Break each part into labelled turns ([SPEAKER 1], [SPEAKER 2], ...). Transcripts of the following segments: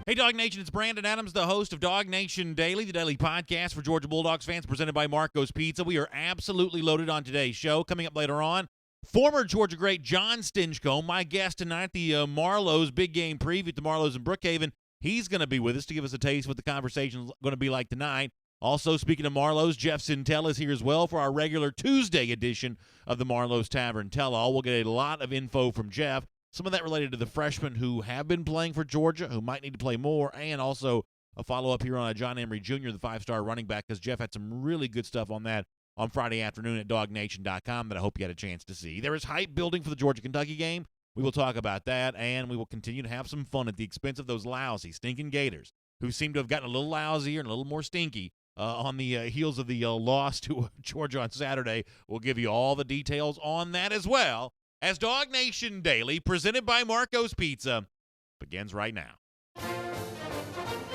[SPEAKER 1] Hey, Dog Nation, it's Brandon Adams, the host of DawgNation Daily, the daily podcast for Georgia Bulldogs fans presented by Marco's Pizza. We are absolutely loaded on today's show. Coming up later on, former Georgia great John Stinchcomb, my guest tonight, the Marlows big game preview at the Marlows in Brookhaven. He's going to be with us to give us a taste of what the conversation is going to be like tonight. Also, speaking of Marlows, Jeff Sintella is here as well for our regular Tuesday edition of the Marlows Tavern Tell-All. We'll get a lot of info from Jeff. Some of that related to the freshmen who have been playing for Georgia, who might need to play more, and also a follow-up here on John Emery Jr., the five-star running back, because Jeff had some really good stuff on that on Friday afternoon at DawgNation.com that I hope you had a chance to see. There is hype building for the Georgia-Kentucky game. We will talk about that, and we will continue to have some fun at the expense of those lousy, stinking Gators, who seem to have gotten a little lousier and a little more stinky on the heels of the loss to Georgia on Saturday. We'll give you all the details on that as well, as DawgNation Daily, presented by Marco's Pizza, begins right now.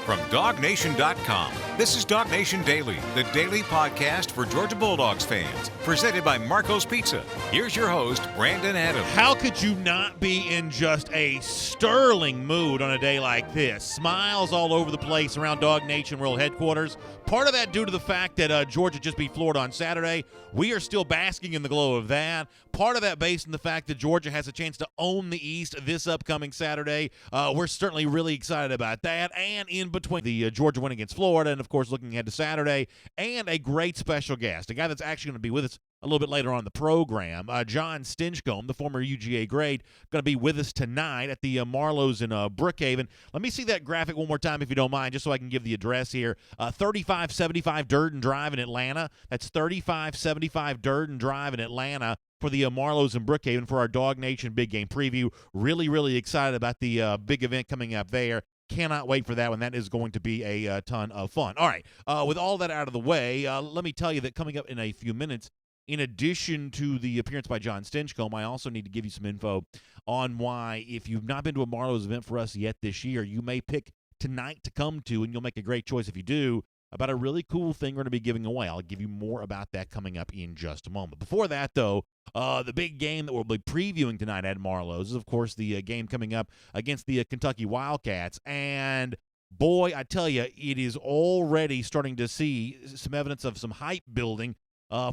[SPEAKER 2] From DawgNation.com, this is DawgNation Daily, the daily podcast for Georgia Bulldogs fans, presented by Marco's Pizza. Here's your host, Brandon Adams.
[SPEAKER 1] How could you not be in just a sterling mood on a day like this? Smiles all over the place around DawgNation World Headquarters. Part of that due to the fact that Georgia just beat Florida on Saturday. We are still basking in the glow of that. Part of that based in the fact that Georgia has a chance to own the East this upcoming Saturday. We're certainly really excited about that. And in between the Georgia win against Florida and, of course, looking ahead to Saturday, and a great special guest, a guy that's actually going to be with us a little bit later on in the program, John Stinchcomb, the former UGA great, going to be with us tonight at the Marlows in Brookhaven. Let me see that graphic one more time, if you don't mind, just so I can give the address here. 3575 Durden Drive in Atlanta. That's 3575 Durden Drive in Atlanta for the Marlows in Brookhaven for our DawgNation Big Game Preview. Really, really excited about the big event coming up there. Cannot wait for that one. That is going to be a ton of fun. All right, with all that out of the way, let me tell you that coming up in a few minutes, in addition to the appearance by John Stinchcomb, I also need to give you some info on why, if you've not been to a Marlows event for us yet this year, you may pick tonight to come to, and you'll make a great choice if you do, about a really cool thing we're going to be giving away. I'll give you more about that coming up in just a moment. Before that, though, the big game that we'll be previewing tonight at Marlows is, of course, the game coming up against the Kentucky Wildcats. And boy, I tell you, it is already starting to see some evidence of some hype building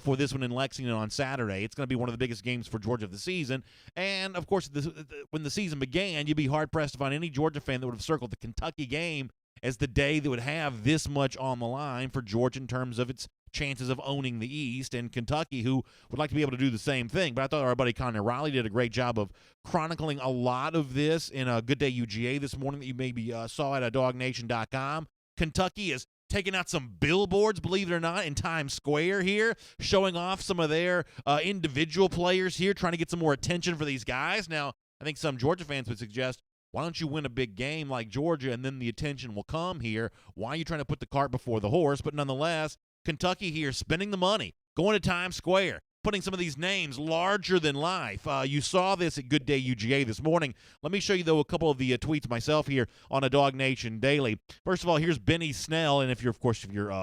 [SPEAKER 1] for this one in Lexington on Saturday. It's going to be one of the biggest games for Georgia of the season. And, of course, when the season began, you'd be hard-pressed to find any Georgia fan that would have circled the Kentucky game as the day that would have this much on the line for Georgia in terms of its chances of owning the East, and Kentucky, who would like to be able to do the same thing. But I thought our buddy Connor Riley did a great job of chronicling a lot of this in a Good Day UGA this morning that you maybe saw at DawgNation.com. Kentucky is taking out some billboards, believe it or not, in Times Square here, showing off some of their individual players here, trying to get some more attention for these guys. Now, I think some Georgia fans would suggest, why don't you win a big game like Georgia and then the attention will come here? Why are you trying to put the cart before the horse? But nonetheless, Kentucky here spending the money, going to Times Square, putting some of these names larger than life. You saw this at Good Day UGA this morning. Let me show you, though, a couple of the tweets myself here on a DawgNation Daily. First of all, here's Benny Snell, and if you're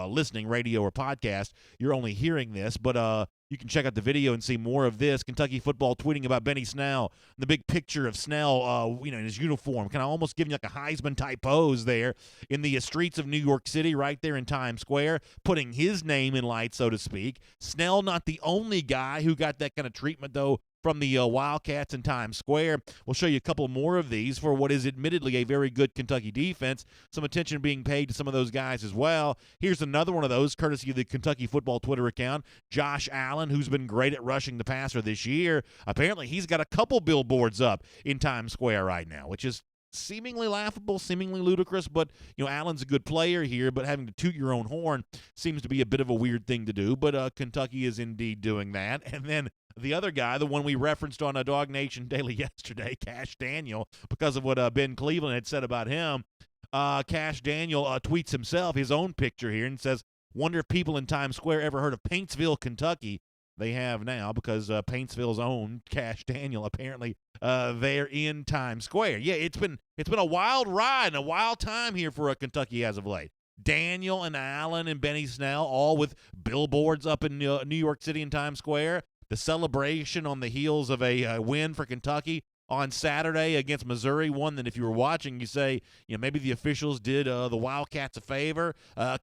[SPEAKER 1] listening, radio or podcast, you're only hearing this, but you can check out the video and see more of this. Kentucky football tweeting about Benny Snell, the big picture of Snell, in his uniform, kind of almost giving like a Heisman-type pose there in the streets of New York City, right there in Times Square, putting his name in lights, so to speak. Snell, not the only guy who got that kind of treatment, though, from the Wildcats in Times Square. We'll show you a couple more of these for what is admittedly a very good Kentucky defense. Some attention being paid to some of those guys as well. Here's another one of those, courtesy of the Kentucky football Twitter account. Josh Allen, who's been great at rushing the passer this year. Apparently, he's got a couple billboards up in Times Square right now, which is seemingly laughable, seemingly ludicrous, but Allen's a good player here, but having to toot your own horn seems to be a bit of a weird thing to do, but Kentucky is indeed doing that. And then the other guy, the one we referenced on a DawgNation Daily yesterday, Cash Daniel, because of what Ben Cleveland had said about him, Cash Daniel tweets himself his own picture here and says, wonder if people in Times Square ever heard of Paintsville, Kentucky. They have now, because Paintsville's own Cash Daniel apparently there in Times Square. Yeah, it's been a wild ride and a wild time here for Kentucky as of late. Daniel and Allen and Benny Snell, all with billboards up in New York City in Times Square. The celebration on the heels of a win for Kentucky on Saturday against Missouri, one that if you were watching, you say, maybe the officials did the Wildcats a favor.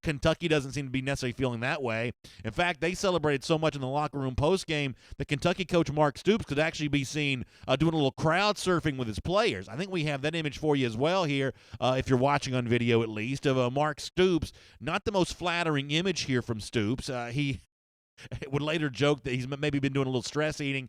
[SPEAKER 1] Kentucky doesn't seem to be necessarily feeling that way. In fact, they celebrated so much in the locker room postgame that Kentucky coach Mark Stoops could actually be seen doing a little crowd surfing with his players. I think we have that image for you as well here, if you're watching on video at least, of Mark Stoops. Not the most flattering image here from Stoops. He would later joke that he's maybe been doing a little stress eating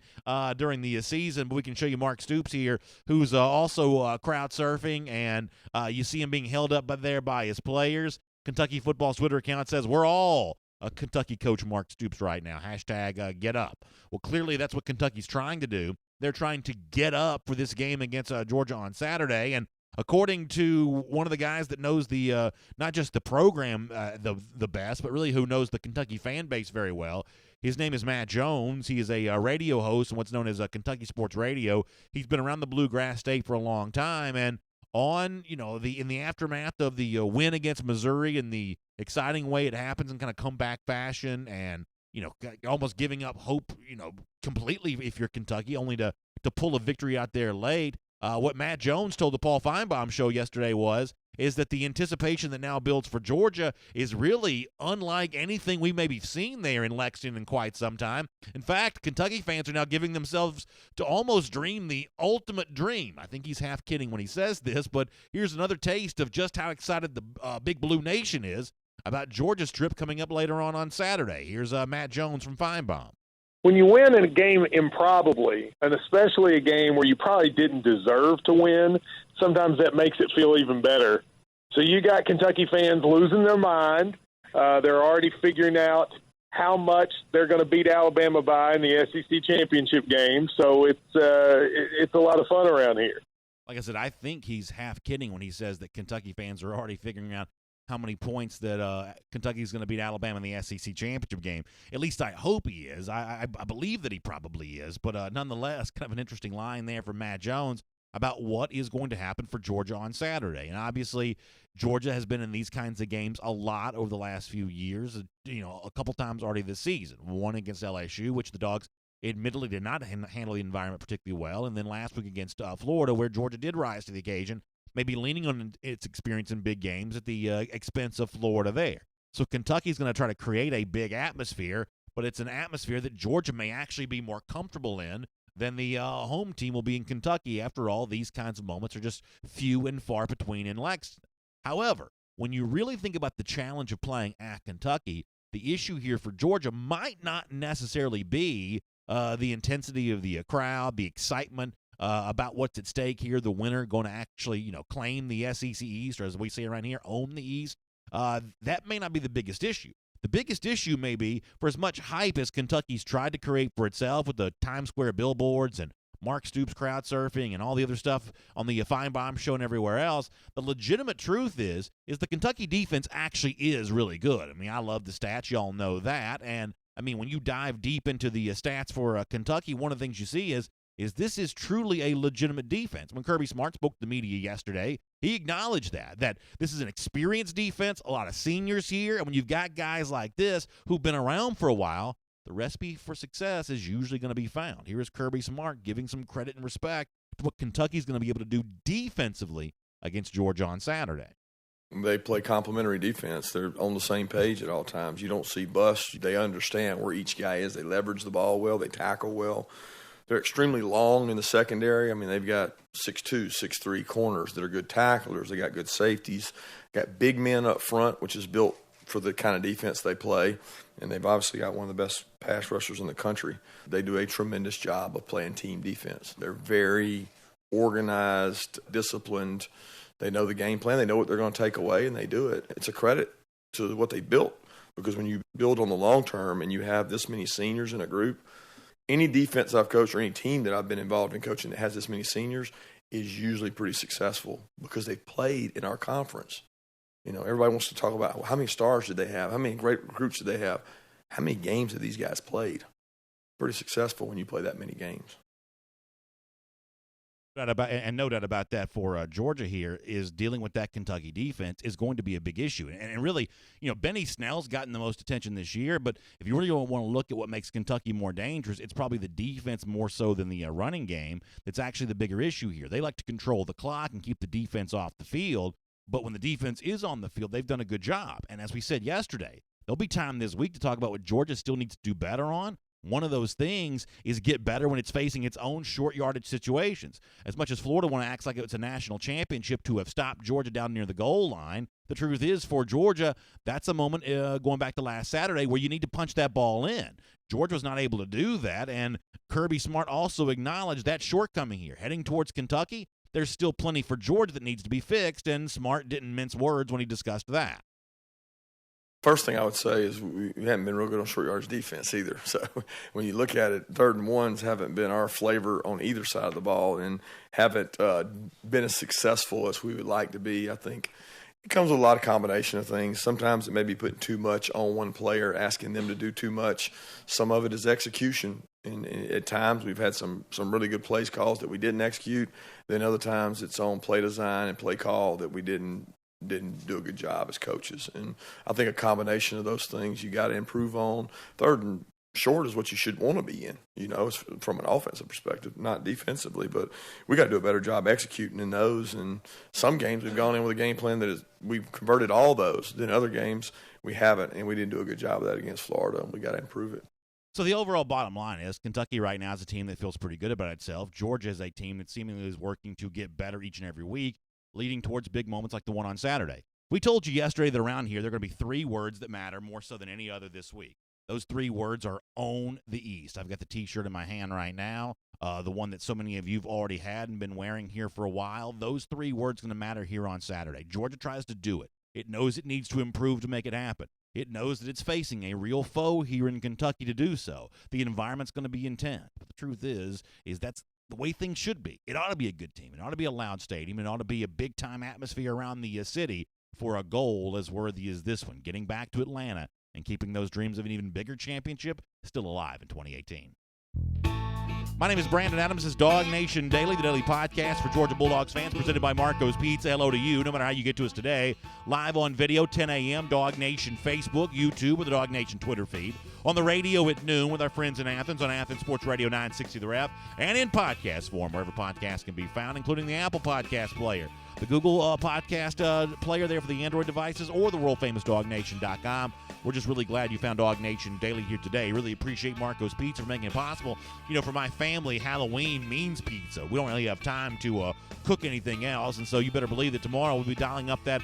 [SPEAKER 1] during the season, but we can show you Mark Stoops here, who's also crowd surfing, and you see him being held up there by his players. Kentucky football's Twitter account says, "We're all Kentucky coach Mark Stoops right now. Hashtag get up." Well, clearly that's what Kentucky's trying to do. They're trying to get up for this game against Georgia on Saturday, and according to one of the guys that knows the not just the program the best, but really who knows the Kentucky fan base very well, his name is Matt Jones. He is a radio host in what's known as Kentucky Sports Radio. He's been around the Bluegrass State for a long time, and in the aftermath of the win against Missouri and the exciting way it happens in kind of comeback fashion, and almost giving up hope, completely if you're Kentucky, only to pull a victory out there late. What Matt Jones told the Paul Feinbaum show yesterday is that the anticipation that now builds for Georgia is really unlike anything we maybe seen there in Lexington in quite some time. In fact, Kentucky fans are now giving themselves to almost dream the ultimate dream. I think he's half kidding when he says this, but here's another taste of just how excited the Big Blue Nation is about Georgia's trip coming up later on Saturday. Here's Matt Jones from Feinbaum.
[SPEAKER 3] When you win in a game improbably, and especially a game where you probably didn't deserve to win, sometimes that makes it feel even better. So you got Kentucky fans losing their mind. They're already figuring out how much they're going to beat Alabama by in the SEC championship game. So it's a lot of fun around here.
[SPEAKER 1] Like I said, I think he's half kidding when he says that Kentucky fans are already figuring out how many points that Kentucky's going to beat Alabama in the SEC championship game. At least I hope he is. I believe that he probably is. But nonetheless, kind of an interesting line there from Matt Jones about what is going to happen for Georgia on Saturday. And obviously, Georgia has been in these kinds of games a lot over the last few years, a couple times already this season. One against LSU, which the Dogs admittedly did not handle the environment particularly well, and then last week against Florida, where Georgia did rise to the occasion, maybe leaning on its experience in big games at the expense of Florida there. So Kentucky's going to try to create a big atmosphere, but it's an atmosphere that Georgia may actually be more comfortable in than the home team will be in Kentucky. After all, these kinds of moments are just few and far between in Lexington. However, when you really think about the challenge of playing at Kentucky, the issue here for Georgia might not necessarily be the intensity of the crowd, the excitement, about what's at stake here, the winner going to actually, claim the SEC East, or as we say around here, own the East. That may not be the biggest issue. The biggest issue may be, for as much hype as Kentucky's tried to create for itself with the Times Square billboards and Mark Stoops crowd surfing and all the other stuff on the Feinbaum show and everywhere else, the legitimate truth is the Kentucky defense actually is really good. I mean, I love the stats. Y'all know that. And, when you dive deep into the stats for Kentucky, one of the things you see is this is truly a legitimate defense. When Kirby Smart spoke to the media yesterday, he acknowledged that this is an experienced defense, a lot of seniors here, and when you've got guys like this who've been around for a while, the recipe for success is usually going to be found. Here is Kirby Smart giving some credit and respect to what Kentucky's going to be able to do defensively against Georgia on Saturday.
[SPEAKER 4] They play complementary defense. They're on the same page at all times. You don't see busts. They understand where each guy is. They leverage the ball well. They tackle well. They're extremely long in the secondary. They've got 6'2", 6'3" corners that are good tacklers. They got good safeties. Got big men up front, which is built for the kind of defense they play. And they've obviously got one of the best pass rushers in the country. They do a tremendous job of playing team defense. They're very organized, disciplined. They know the game plan. They know what they're going to take away, and they do it. It's a credit to what they built, because when you build on the long term and you have this many seniors in a group, any defense I've coached or any team that I've been involved in coaching that has this many seniors is usually pretty successful because they played in our conference. Everybody wants to talk about how many stars did they have, how many great recruits did they have, how many games have these guys played. Pretty successful when you play that many games.
[SPEAKER 1] No doubt about that for Georgia here is dealing with that Kentucky defense is going to be a big issue. And really, Benny Snell's gotten the most attention this year, but if you really want to look at what makes Kentucky more dangerous, it's probably the defense more so than the running game that's actually the bigger issue here. They like to control the clock and keep the defense off the field, but when the defense is on the field, they've done a good job. And as we said yesterday, there'll be time this week to talk about what Georgia still needs to do better on. One of those things is get better when it's facing its own short yardage situations. As much as Florida want to act like it's a national championship to have stopped Georgia down near the goal line, the truth is for Georgia, that's a moment going back to last Saturday where you need to punch that ball in. Georgia was not able to do that, and Kirby Smart also acknowledged that shortcoming here. Heading towards Kentucky, there's still plenty for Georgia that needs to be fixed, and Smart didn't mince words when he discussed that.
[SPEAKER 4] First thing I would say is we haven't been real good on short yardage defense either. So when you look at it, 3rd and 1s haven't been our flavor on either side of the ball and haven't been as successful as we would like to be. I think it comes with a lot of combination of things. Sometimes it may be putting too much on one player, asking them to do too much. Some of it is execution. And at times we've had some really good plays calls that we didn't execute. Then other times it's on play design and play call that we didn't do a good job as coaches. And I think a combination of those things you got to improve on. 3rd and short is what you should want to be in, from an offensive perspective, not defensively. But we got to do a better job executing in those. And some games we've gone in with a game plan that we've converted all those. Then other games we haven't, and we didn't do a good job of that against Florida, and we got to improve it.
[SPEAKER 1] So the overall bottom line is Kentucky right now is a team that feels pretty good about itself. Georgia is a team that seemingly is working to get better each and every week, leading towards big moments like the one on Saturday. We told you yesterday that around here there are going to be 3 words that matter more so than any other this week. Those 3 words are own the East. I've got the T-shirt in my hand right now, the one that so many of you have already had and been wearing here for a while. Those 3 words are going to matter here on Saturday. Georgia tries to do it. It knows it needs to improve to make it happen. It knows that it's facing a real foe here in Kentucky to do so. The environment's going to be intense. But the truth is that's the way things should be. It ought to be a good team. It ought to be a loud stadium. It ought to be a big-time atmosphere around the city for a goal as worthy as this one, getting back to Atlanta and keeping those dreams of an even bigger championship still alive in 2018. My name is Brandon Adams. This is DawgNation Daily, the daily podcast for Georgia Bulldogs fans, presented by Marco's Pizza. Hello to you, no matter how you get to us today. Live on video, 10 a.m., DawgNation Facebook, YouTube, or the DawgNation Twitter feed. On the radio at noon with our friends in Athens on Athens Sports Radio 960 The Ref, and in podcast form, wherever podcasts can be found, including the Apple Podcast Player, the Google Podcast Player there for the Android devices, or the world-famous DawgNation.com. We're just really glad you found DawgNation Daily here today. Really appreciate Marco's Pizza for making it possible. For my family, Halloween means pizza. We don't really have time to cook anything else, and so you better believe that tomorrow we'll be dialing up that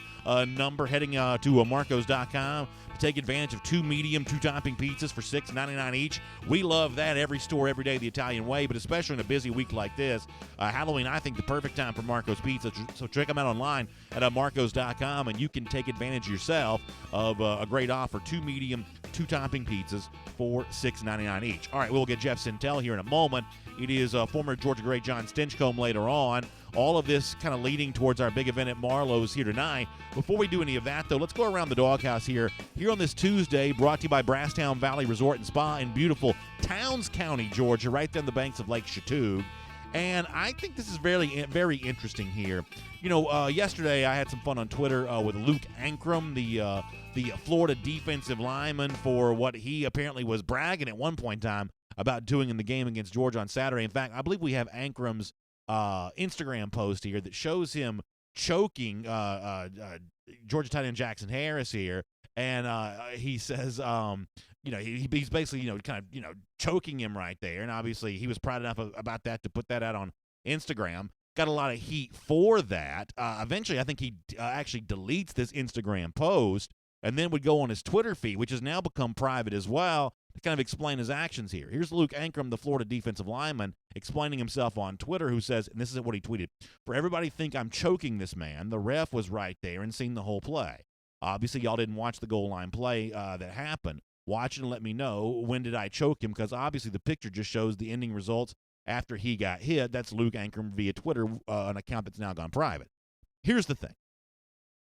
[SPEAKER 1] number, heading to Marcos.com to take advantage of 2 medium, 2-topping pizzas for $6.99 each. We love that every store, every day the Italian way, but especially in a busy week like this. Halloween, I think, the perfect time for Marco's Pizza. So check them out online at Marcos.com, and you can take advantage yourself of a great offer, 2 medium, 2-topping pizzas for $6.99 each. All right, we'll get Jeff Sintel here in a moment. It is former Georgia great John Stinchcomb later on. All of this kind of leading towards our big event at Marlowe's here tonight. Before we do any of that, though, let's go around the doghouse here on this Tuesday, brought to you by Brasstown Valley Resort and Spa in beautiful Towns County, Georgia, right there on the banks of Lake Chattooga. And I think this is very, very interesting here. Yesterday I had some fun on Twitter with Luke Ankrum, the Florida defensive lineman, for what he apparently was bragging at one point in time about doing in the game against Georgia on Saturday. In fact, I believe we have Ankrum's Instagram post here that shows him choking Georgia tight end Jackson Harris here, and he says, he's basically, choking him right there, and obviously he was proud enough about that to put that out on Instagram. Got a lot of heat for that. Eventually, I think he actually deletes this Instagram post and then would go on his Twitter feed, which has now become private as well, to kind of explain his actions here. Here's Luke Ankrum, the Florida defensive lineman, explaining himself on Twitter, who says, and this is what he tweeted, "For everybody think I'm choking this man, the ref was right there and seen the whole play. Obviously, y'all didn't watch the goal line play that happened. Watch it and let me know, when did I choke him? Because obviously the picture just shows the ending results after he got hit." That's Luke Ankrum via Twitter, an account that's now gone private. Here's the thing.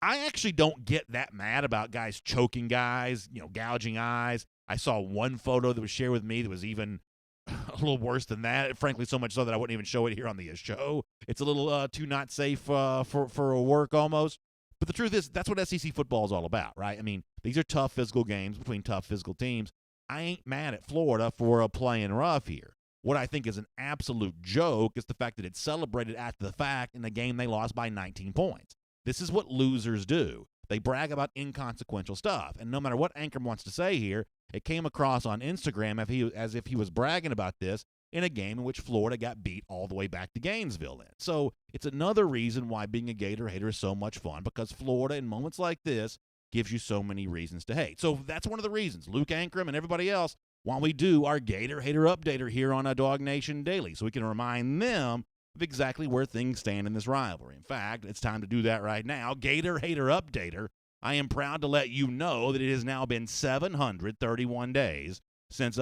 [SPEAKER 1] I actually don't get that mad about guys choking guys, gouging eyes. I saw one photo that was shared with me that was even a little worse than that. Frankly, so much so that I wouldn't even show it here on the show. It's a little too not safe for a work almost. But the truth is, that's what SEC football is all about, right? I mean, these are tough physical games between tough physical teams. I ain't mad at Florida for playing rough here. What I think is an absolute joke is the fact that it's celebrated after the fact in a game they lost by 19 points. This is what losers do. They brag about inconsequential stuff. And no matter what Ankrum wants to say here, it came across on Instagram as if he was bragging about this in a game in which Florida got beat all the way back to Gainesville in. So it's another reason why being a Gator hater is so much fun, because Florida, in moments like this, gives you so many reasons to hate. So that's one of the reasons. Luke Ankrum and everybody else, while we do our Gator Hater Updater here on DawgNation Daily, so we can remind them of exactly where things stand in this rivalry. In fact, it's time to do that right now. Gator Hater Updater, I am proud to let you know that it has now been 731 days since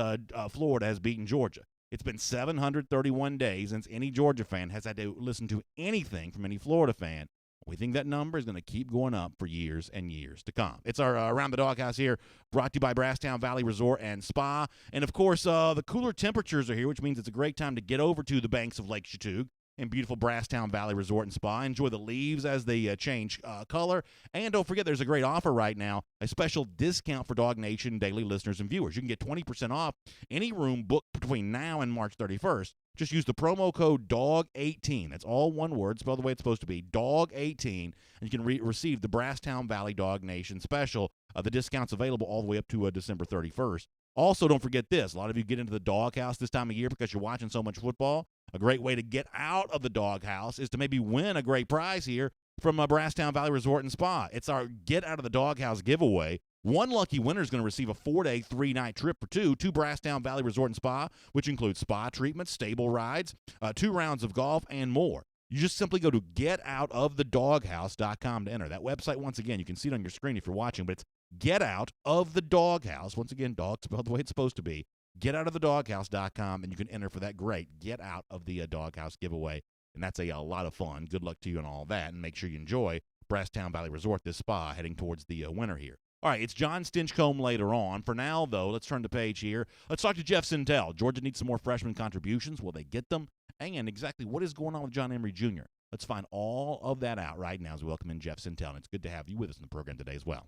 [SPEAKER 1] Florida has beaten Georgia. It's been 731 days since any Georgia fan has had to listen to anything from any Florida fan. We think that number is going to keep going up for years and years to come. It's our Around the Doghouse here, brought to you by Brasstown Valley Resort and Spa. And, of course, the cooler temperatures are here, which means it's a great time to get over to the banks of Lake Chautauqua in beautiful Brasstown Valley Resort and Spa. Enjoy the leaves as they change color. And don't forget, there's a great offer right now, a special discount for DawgNation Daily listeners and viewers. You can get 20% off any room booked between now and March 31st. Just use the promo code DAWG18. That's all one word, spelled the way it's supposed to be, DAWG18, and you can receive the Brasstown Valley DawgNation special. The discount's available all the way up to December 31st. Also, don't forget this. A lot of you get into the doghouse this time of year because you're watching so much football. A great way to get out of the doghouse is to maybe win a great prize here from Brasstown Valley Resort and Spa. It's our Get Out of the Doghouse giveaway. One lucky winner is going to receive a 4-day, 3-night trip for two to Brasstown Valley Resort and Spa, which includes spa treatments, stable rides, 2 rounds of golf, and more. You just simply go to getoutofthedoghouse.com to enter. That website, once again, you can see it on your screen if you're watching, but it's Get Out of the Doghouse. Once again, dog spelled the way it's supposed to be. Getoutofthedoghouse.com, and you can enter for that great Get Out of the Doghouse giveaway. And that's a lot of fun. Good luck to you and all that. And make sure you enjoy Brasstown Valley Resort, this spa, heading towards the winter here. All right, it's John Stinchcomb later on. For now, though, let's turn the page here. Let's talk to Jeff Sentell. Georgia needs some more freshman contributions. Will they get them? And exactly what is going on with John Emery Jr.? Let's find all of that out right now as we welcome in Jeff Sentell. And it's good to have you with us in the program today as well.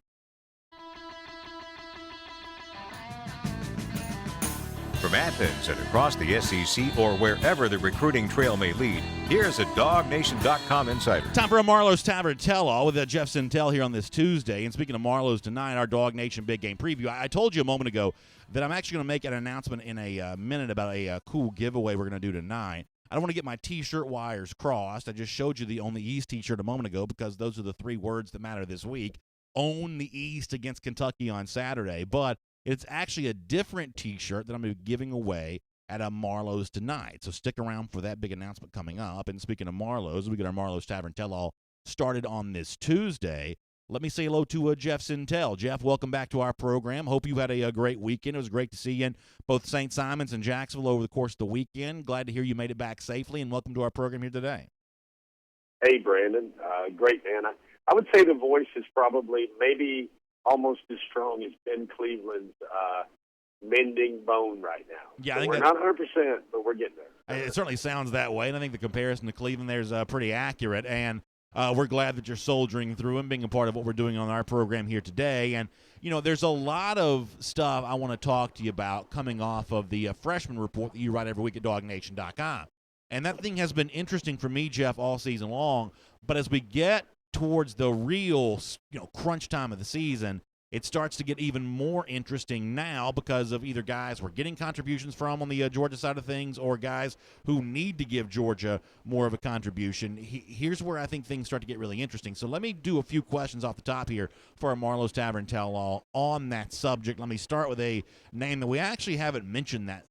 [SPEAKER 2] From Athens and across the SEC or wherever the recruiting trail may lead, here's a DawgNation.com insider.
[SPEAKER 1] Time for a Marlowe's Tavern Tell-All with Jeff Sentell here on this Tuesday. And speaking of Marlowe's tonight, our Dog Nation Big Game Preview, I told you a moment ago that I'm actually going to make an announcement in a minute about a cool giveaway we're going to do tonight. I don't want to get my T-shirt wires crossed. I just showed you the Own the East T-shirt a moment ago because those are the 3 words that matter this week. Own the East against Kentucky on Saturday. But it's actually a different T-shirt that I'm going to be giving away at a Marlowe's tonight. So stick around for that big announcement coming up. And speaking of Marlowe's, we get our Marlowe's Tavern Tell-All started on this Tuesday. Let me say hello to Jeff Sentell. Jeff, welcome back to our program. Hope you had a great weekend. It was great to see you in both St. Simons and Jacksonville over the course of the weekend. Glad to hear you made it back safely, and welcome to our program here today.
[SPEAKER 5] Hey, Brandon. Great, man. I would say the voice is probably maybe almost as strong as Ben Cleveland's mending bone right now.
[SPEAKER 1] Yeah,
[SPEAKER 5] so
[SPEAKER 1] I think
[SPEAKER 5] we're not 100%, but we're getting there.
[SPEAKER 1] It certainly sounds that way, and I think the comparison to Cleveland there is pretty accurate, and we're glad that you're soldiering through and being a part of what we're doing on our program here today. And, you know, there's a lot of stuff I want to talk to you about coming off of the freshman report that you write every week at DawgNation.com. And that thing has been interesting for me, Jeff, all season long. But as we get towards the real, crunch time of the season, it starts to get even more interesting now because of either guys we're getting contributions from on the Georgia side of things or guys who need to give Georgia more of a contribution. Here's where I think things start to get really interesting. So let me do a few questions off the top here for our Marlowe's Tavern Tell-All on that subject. Let me start with a name that we actually haven't mentioned that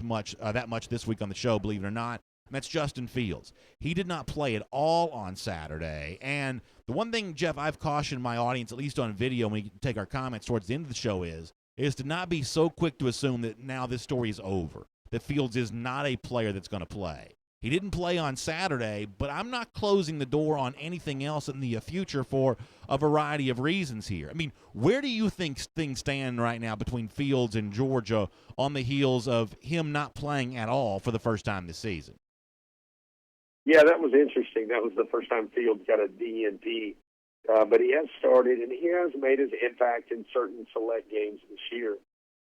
[SPEAKER 1] much this week on the show, believe it or not. And that's Justin Fields. He did not play at all on Saturday. And the one thing, Jeff, I've cautioned my audience, at least on video, when we take our comments towards the end of the show, is to not be so quick to assume that now this story is over, that Fields is not a player that's going to play. He didn't play on Saturday, but I'm not closing the door on anything else in the future for a variety of reasons here. I mean, where do you think things stand right now between Fields and Georgia on the heels of him not playing at all for the first time this season?
[SPEAKER 5] Yeah, that was interesting. That was the first time Fields got a DNP. But he has started, and he has made his impact in certain select games this year.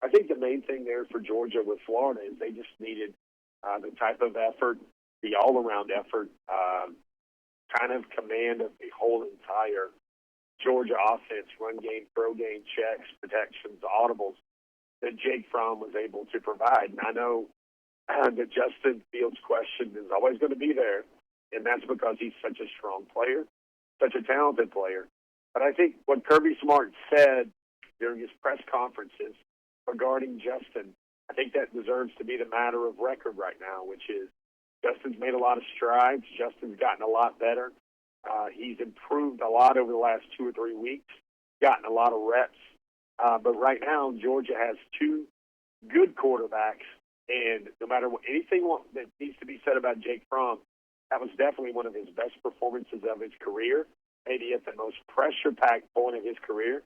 [SPEAKER 5] I think the main thing there for Georgia with Florida is they just needed the type of effort, the all-around effort, kind of command of the whole entire Georgia offense, run game, throw game, checks, protections, audibles, that Jake Fromm was able to provide. And I know that Justin Fields' question is always going to be there, and that's because he's such a strong player, such a talented player. But I think what Kirby Smart said during his press conferences regarding Justin, I think that deserves to be the matter of record right now, which is Justin's made a lot of strides. Justin's gotten a lot better. He's improved a lot over the last 2 or 3 weeks, gotten a lot of reps. But right now, Georgia has 2 good quarterbacks, and no matter what anything that needs to be said about Jake Fromm, that was definitely one of his best performances of his career, maybe at the most pressure-packed point of his career,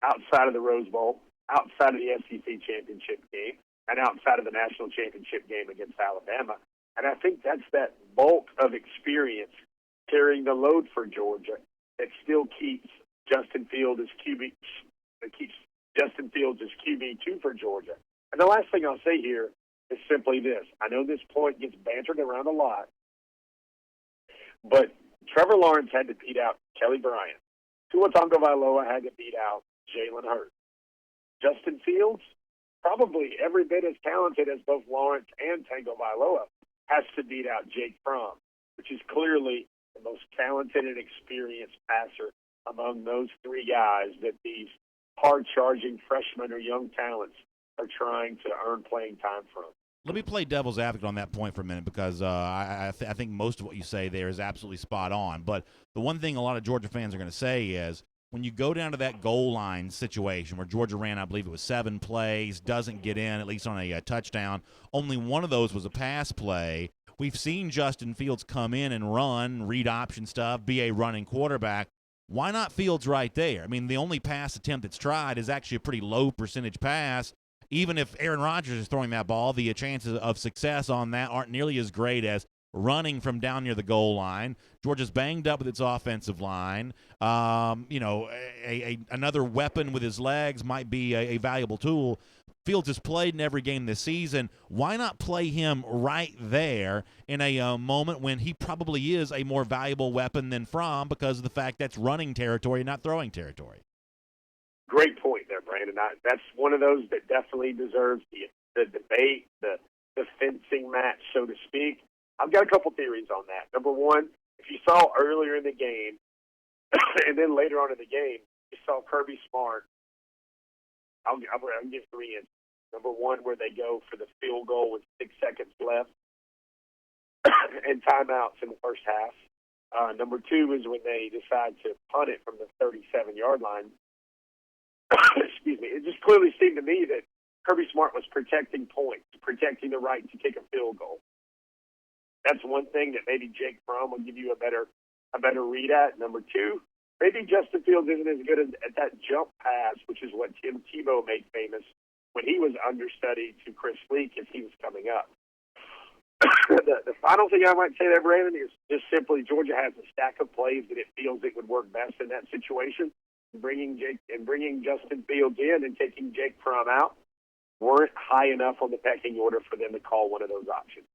[SPEAKER 5] outside of the Rose Bowl, outside of the SEC championship game, and outside of the national championship game against Alabama. And I think that's that bulk of experience carrying the load for Georgia that still keeps Justin Fields as QB, that keeps Justin Fields as QB2 for Georgia. And the last thing I'll say here is simply this. I know this point gets bantered around a lot, but Trevor Lawrence had to beat out Kelly Bryant. Tua Tagovailoa had to beat out Jalen Hurts. Justin Fields, probably every bit as talented as both Lawrence and Tagovailoa, has to beat out Jake Fromm, which is clearly the most talented and experienced passer among those 3 guys that these hard-charging freshmen or young talents are trying to earn playing time from.
[SPEAKER 1] Let me play devil's advocate on that point for a minute because I think most of what you say there is absolutely spot on. But the one thing a lot of Georgia fans are going to say is when you go down to that goal line situation where Georgia ran, I believe it was 7 plays, doesn't get in, at least on a touchdown, only one of those was a pass play. We've seen Justin Fields come in and run, read option stuff, be a running quarterback. Why not Fields right there? I mean, the only pass attempt that's tried is actually a pretty low percentage pass. Even if Aaron Rodgers is throwing that ball, the chances of success on that aren't nearly as great as running from down near the goal line. Georgia's banged up with its offensive line. Another weapon with his legs might be a valuable tool. Fields has played in every game this season. Why not play him right there in a moment when he probably is a more valuable weapon than Fromm because of the fact that's running territory, not throwing territory?
[SPEAKER 5] Great point there, Brandon. That's one of those that definitely deserves the debate, the fencing match, so to speak. I've got a couple theories on that. Number one, if you saw earlier in the game, and then later on in the game, you saw Kirby Smart. I'll give 3 answers. Number one, where they go for the field goal with 6 seconds left and timeouts in the first half. Number 2 is when they decide to punt it from the 37-yard line. Excuse me. It just clearly seemed to me that Kirby Smart was protecting points, protecting the right to kick a field goal. That's one thing that maybe Jake Fromm will give you a better read at. Number 2, maybe Justin Fields isn't as good at that jump pass, which is what Tim Tebow made famous when he was understudy to Chris Leak as he was coming up. The final thing I might say there, Brandon, is just simply Georgia has a stack of plays that it feels it would work best in that situation. Bringing Justin Fields in and taking Jake Fromm out weren't high enough on the pecking order for them to call one of those options.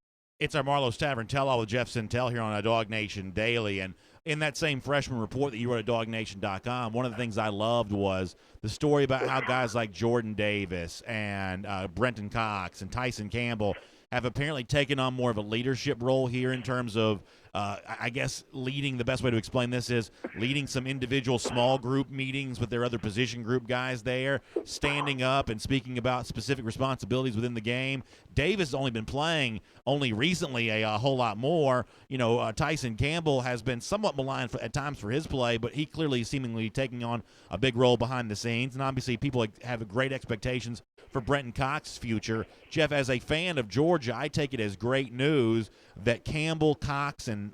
[SPEAKER 1] It's our Marlowe's Tavern Tell-All with Jeff Sintel here on DawgNation Daily. And in that same freshman report that you wrote at DawgNation.com, one of the things I loved was the story about how guys like Jordan Davis and Brenton Cox and Tyson Campbell have apparently taken on more of a leadership role here in terms of, I guess, leading. The best way to explain this is leading some individual small group meetings with their other position group guys there, standing up and speaking about specific responsibilities within the game. Davis has only been playing only recently a whole lot more. Tyson Campbell has been somewhat maligned at times for his play, but he clearly is seemingly taking on a big role behind the scenes. And obviously people have great expectations for Brenton Cox's future. Jeff, as a fan of Georgia, I take it as great news that Campbell, Cox, and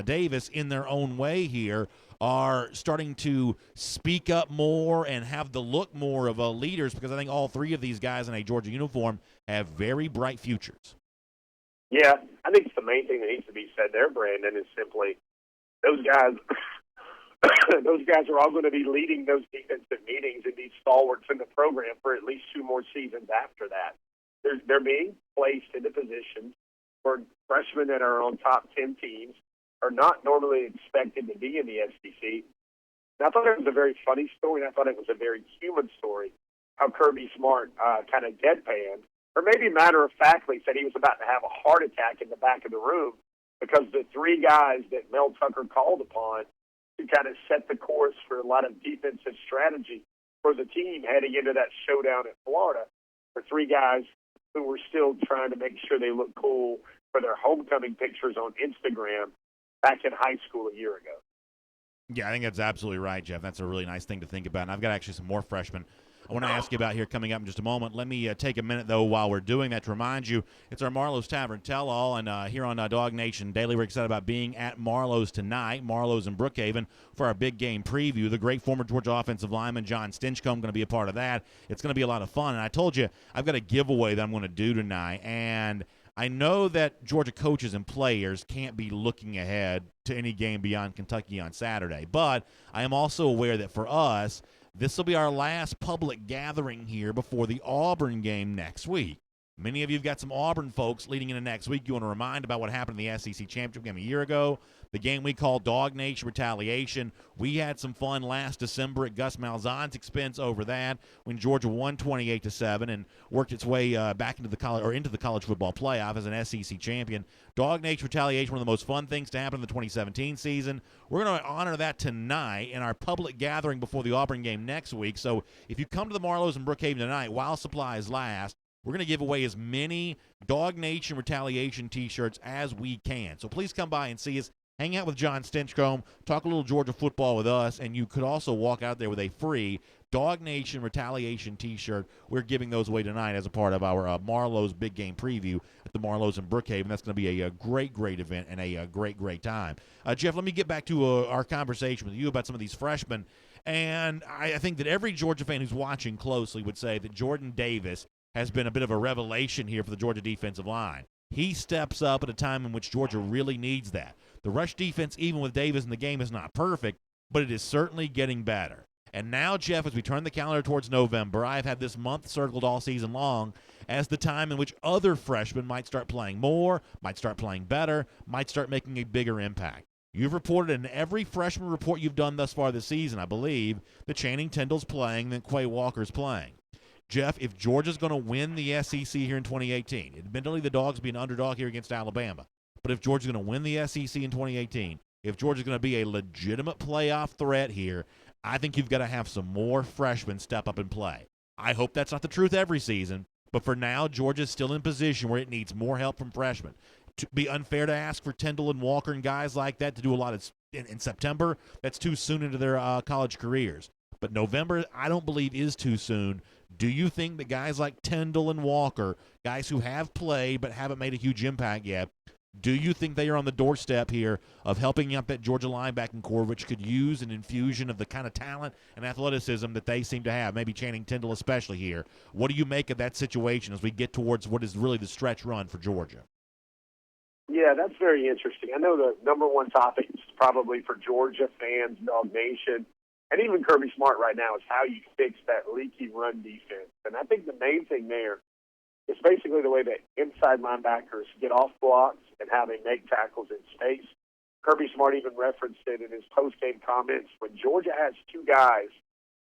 [SPEAKER 1] Davis, in their own way here, are starting to speak up more and have the look more of leaders, because I think all three of these guys in a Georgia uniform have very bright futures.
[SPEAKER 5] Yeah, I think the main thing that needs to be said there, Brandon, is simply those guys those guys are all going to be leading those defensive meetings and be stalwarts in the program for at least 2 more seasons after that. They're being placed into positions where freshmen that are on top 10 teams are not normally expected to be in the SEC. And I thought it was a very funny story, and I thought it was a very human story, how Kirby Smart kind of deadpanned, or maybe matter-of-factly said he was about to have a heart attack in the back of the room because the 3 guys that Mel Tucker called upon to kind of set the course for a lot of defensive strategy for the team heading into that showdown in Florida were 3 guys who were still trying to make sure they look cool for their homecoming pictures on Instagram back in high school a year ago.
[SPEAKER 1] Yeah, I think that's absolutely right, Jeff. That's a really nice thing to think about. And I've got actually some more freshmen I want to ask you about here coming up in just a moment. Let me take a minute, though, while we're doing that to remind you it's our Marlowe's Tavern Tell-All, and here on DawgNation Daily, we're excited about being at Marlowe's tonight, Marlowe's in Brookhaven, for our big game preview. The great former Georgia offensive lineman John Stinchcomb going to be a part of that. It's going to be a lot of fun, and I told you I've got a giveaway that I'm going to do tonight, and I know that Georgia coaches and players can't be looking ahead to any game beyond Kentucky on Saturday, but I am also aware that for us, this will be our last public gathering here before the Auburn game next week. Many of you have got some Auburn folks leading into next week. You want to remind about what happened in the SEC Championship game a year ago, the game we called DawgNation Retaliation. We had some fun last December at Gus Malzahn's expense over that when Georgia won 28-7 and worked its way back into the college football playoff as an SEC champion. DawgNation Retaliation, one of the most fun things to happen in the 2017 season. We're going to honor that tonight in our public gathering before the Auburn game next week. So if you come to the Marlowe's in Brookhaven tonight while supplies last, we're going to give away as many DawgNation Retaliation T-shirts as we can. So please come by and see us. Hang out with John Stinchcomb, talk a little Georgia football with us, and you could also walk out there with a free DawgNation Retaliation T-shirt. We're giving those away tonight as a part of our Marlowe's Big Game Preview at the Marlowe's in Brookhaven. That's going to be a great, great event and a great, great time. Jeff, let me get back to our conversation with you about some of these freshmen. And I think that every Georgia fan who's watching closely would say that Jordan Davis has been a bit of a revelation here for the Georgia defensive line. He steps up at a time in which Georgia really needs that. The rush defense, even with Davis in the game, is not perfect, but it is certainly getting better. And now, Jeff, as we turn the calendar towards November, I've had this month circled all season long as the time in which other freshmen might start playing more, might start playing better, might start making a bigger impact. You've reported in every freshman report you've done thus far this season, I believe, that Channing Tindall's playing, that Quay Walker's playing. Jeff, if Georgia's going to win the SEC here in 2018, admittedly the Dogs be an underdog here against Alabama, but if Georgia's going to win the SEC in 2018, if Georgia's going to be a legitimate playoff threat here, I think you've got to have some more freshmen step up and play. I hope that's not the truth every season, but for now, Georgia's still in position where it needs more help from freshmen. To be unfair to ask for Tindall and Walker and guys like that to do a lot in September, that's too soon into their college careers. But November, I don't believe is too soon. Do you think that guys like Tindall and Walker, guys who have played but haven't made a huge impact yet, do you think they are on the doorstep here of helping out that Georgia linebacking core, which could use an infusion of the kind of talent and athleticism that they seem to have, maybe Channing Tindall especially here? What do you make of that situation as we get towards what is really the stretch run for Georgia?
[SPEAKER 5] Yeah, that's very interesting. I know the number one topic is probably for Georgia fans, DawgNation, and even Kirby Smart right now is how you fix that leaky run defense. And I think the main thing there is basically the way that inside linebackers get off blocks and how they make tackles in space. Kirby Smart even referenced it in his post-game comments. When Georgia has 2 guys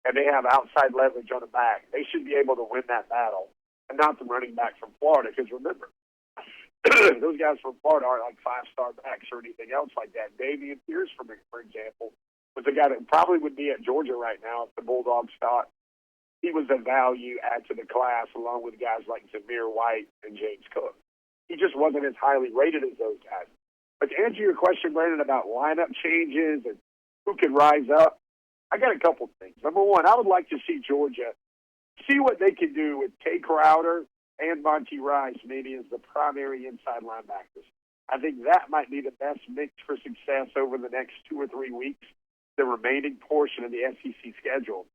[SPEAKER 5] and they have outside leverage on the back, they should be able to win that battle, and not the running back from Florida. Because remember, those guys from Florida aren't like 5-star backs or anything else like that. Davian Pierce, for example, was a guy that probably would be at Georgia right now if the Bulldogs thought he was a value add to the class, along with guys like Zamir White and James Cook. He just wasn't as highly rated as those guys. But to answer your question, Brandon, about lineup changes and who can rise up, I got a couple things. Number one, I would like to see Georgia see what they can do with Kay Crowder and Monty Rice maybe as the primary inside linebackers. I think that might be the best mix for success over the next 2 or 3 weeks, the remaining portion of the SEC schedule.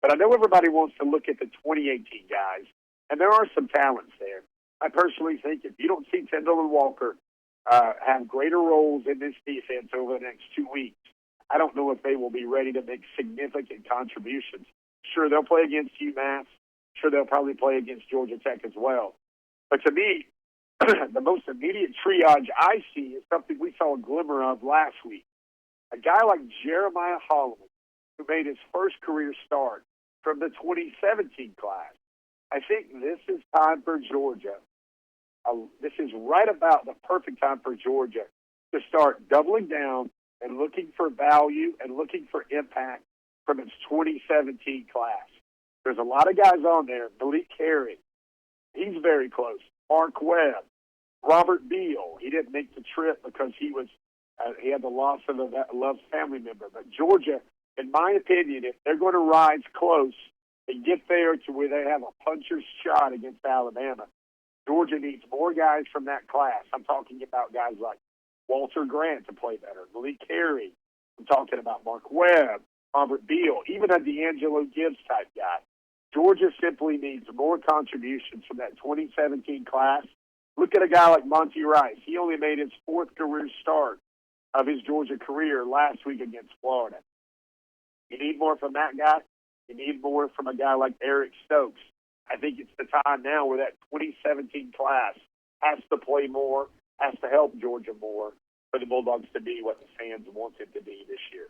[SPEAKER 5] But I know everybody wants to look at the 2018 guys, and there are some talents there. I personally think if you don't see Tyndall and Walker have greater roles in this defense over the next 2 weeks, I don't know if they will be ready to make significant contributions. Sure, they'll play against UMass. Sure, they'll probably play against Georgia Tech as well. But to me, the most immediate triage I see is something we saw a glimmer of last week. A guy like Jeremiah Holloman, who made his first career start from the 2017 class. I think this is time for Georgia. This is right about the perfect time for Georgia to start doubling down and looking for value and looking for impact from its 2017 class. There's a lot of guys on there. Malik Carey, he's very close. Mark Webb, Robert Beal. He didn't make the trip because he had the loss of a loved family member. But Georgia, in my opinion, if they're going to rise close and get there to where they have a puncher's shot against Alabama, Georgia needs more guys from that class. I'm talking about guys like Walter Grant to play better, Malik Carey. I'm talking about Mark Webb, Robert Beal, even a D'Angelo Gibbs type guy. Georgia simply needs more contributions from that 2017 class. Look at a guy like Monty Rice. He only made his 4th career start of his Georgia career last week against Florida. You need more from that guy. You need more from a guy like Eric Stokes. I think it's the time now where that 2017 class has to play more, has to help Georgia more for the Bulldogs to be what the fans want it to be this year.